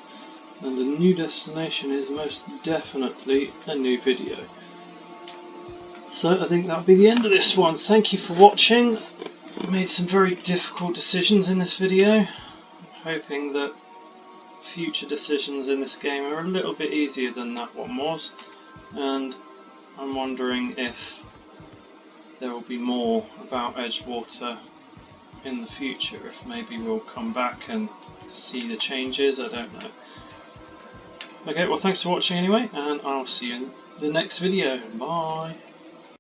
And a new destination is most definitely a new video. So I think that'll be the end of this one. Thank you for watching. I made some very difficult decisions in this video. I'm hoping that future decisions in this game are a little bit easier than that one was. And I'm wondering if there will be more about Edgewater in the future, if maybe we'll come back and see the changes, I don't know. Okay, well thanks for watching anyway, and I'll see you in the next video. Bye!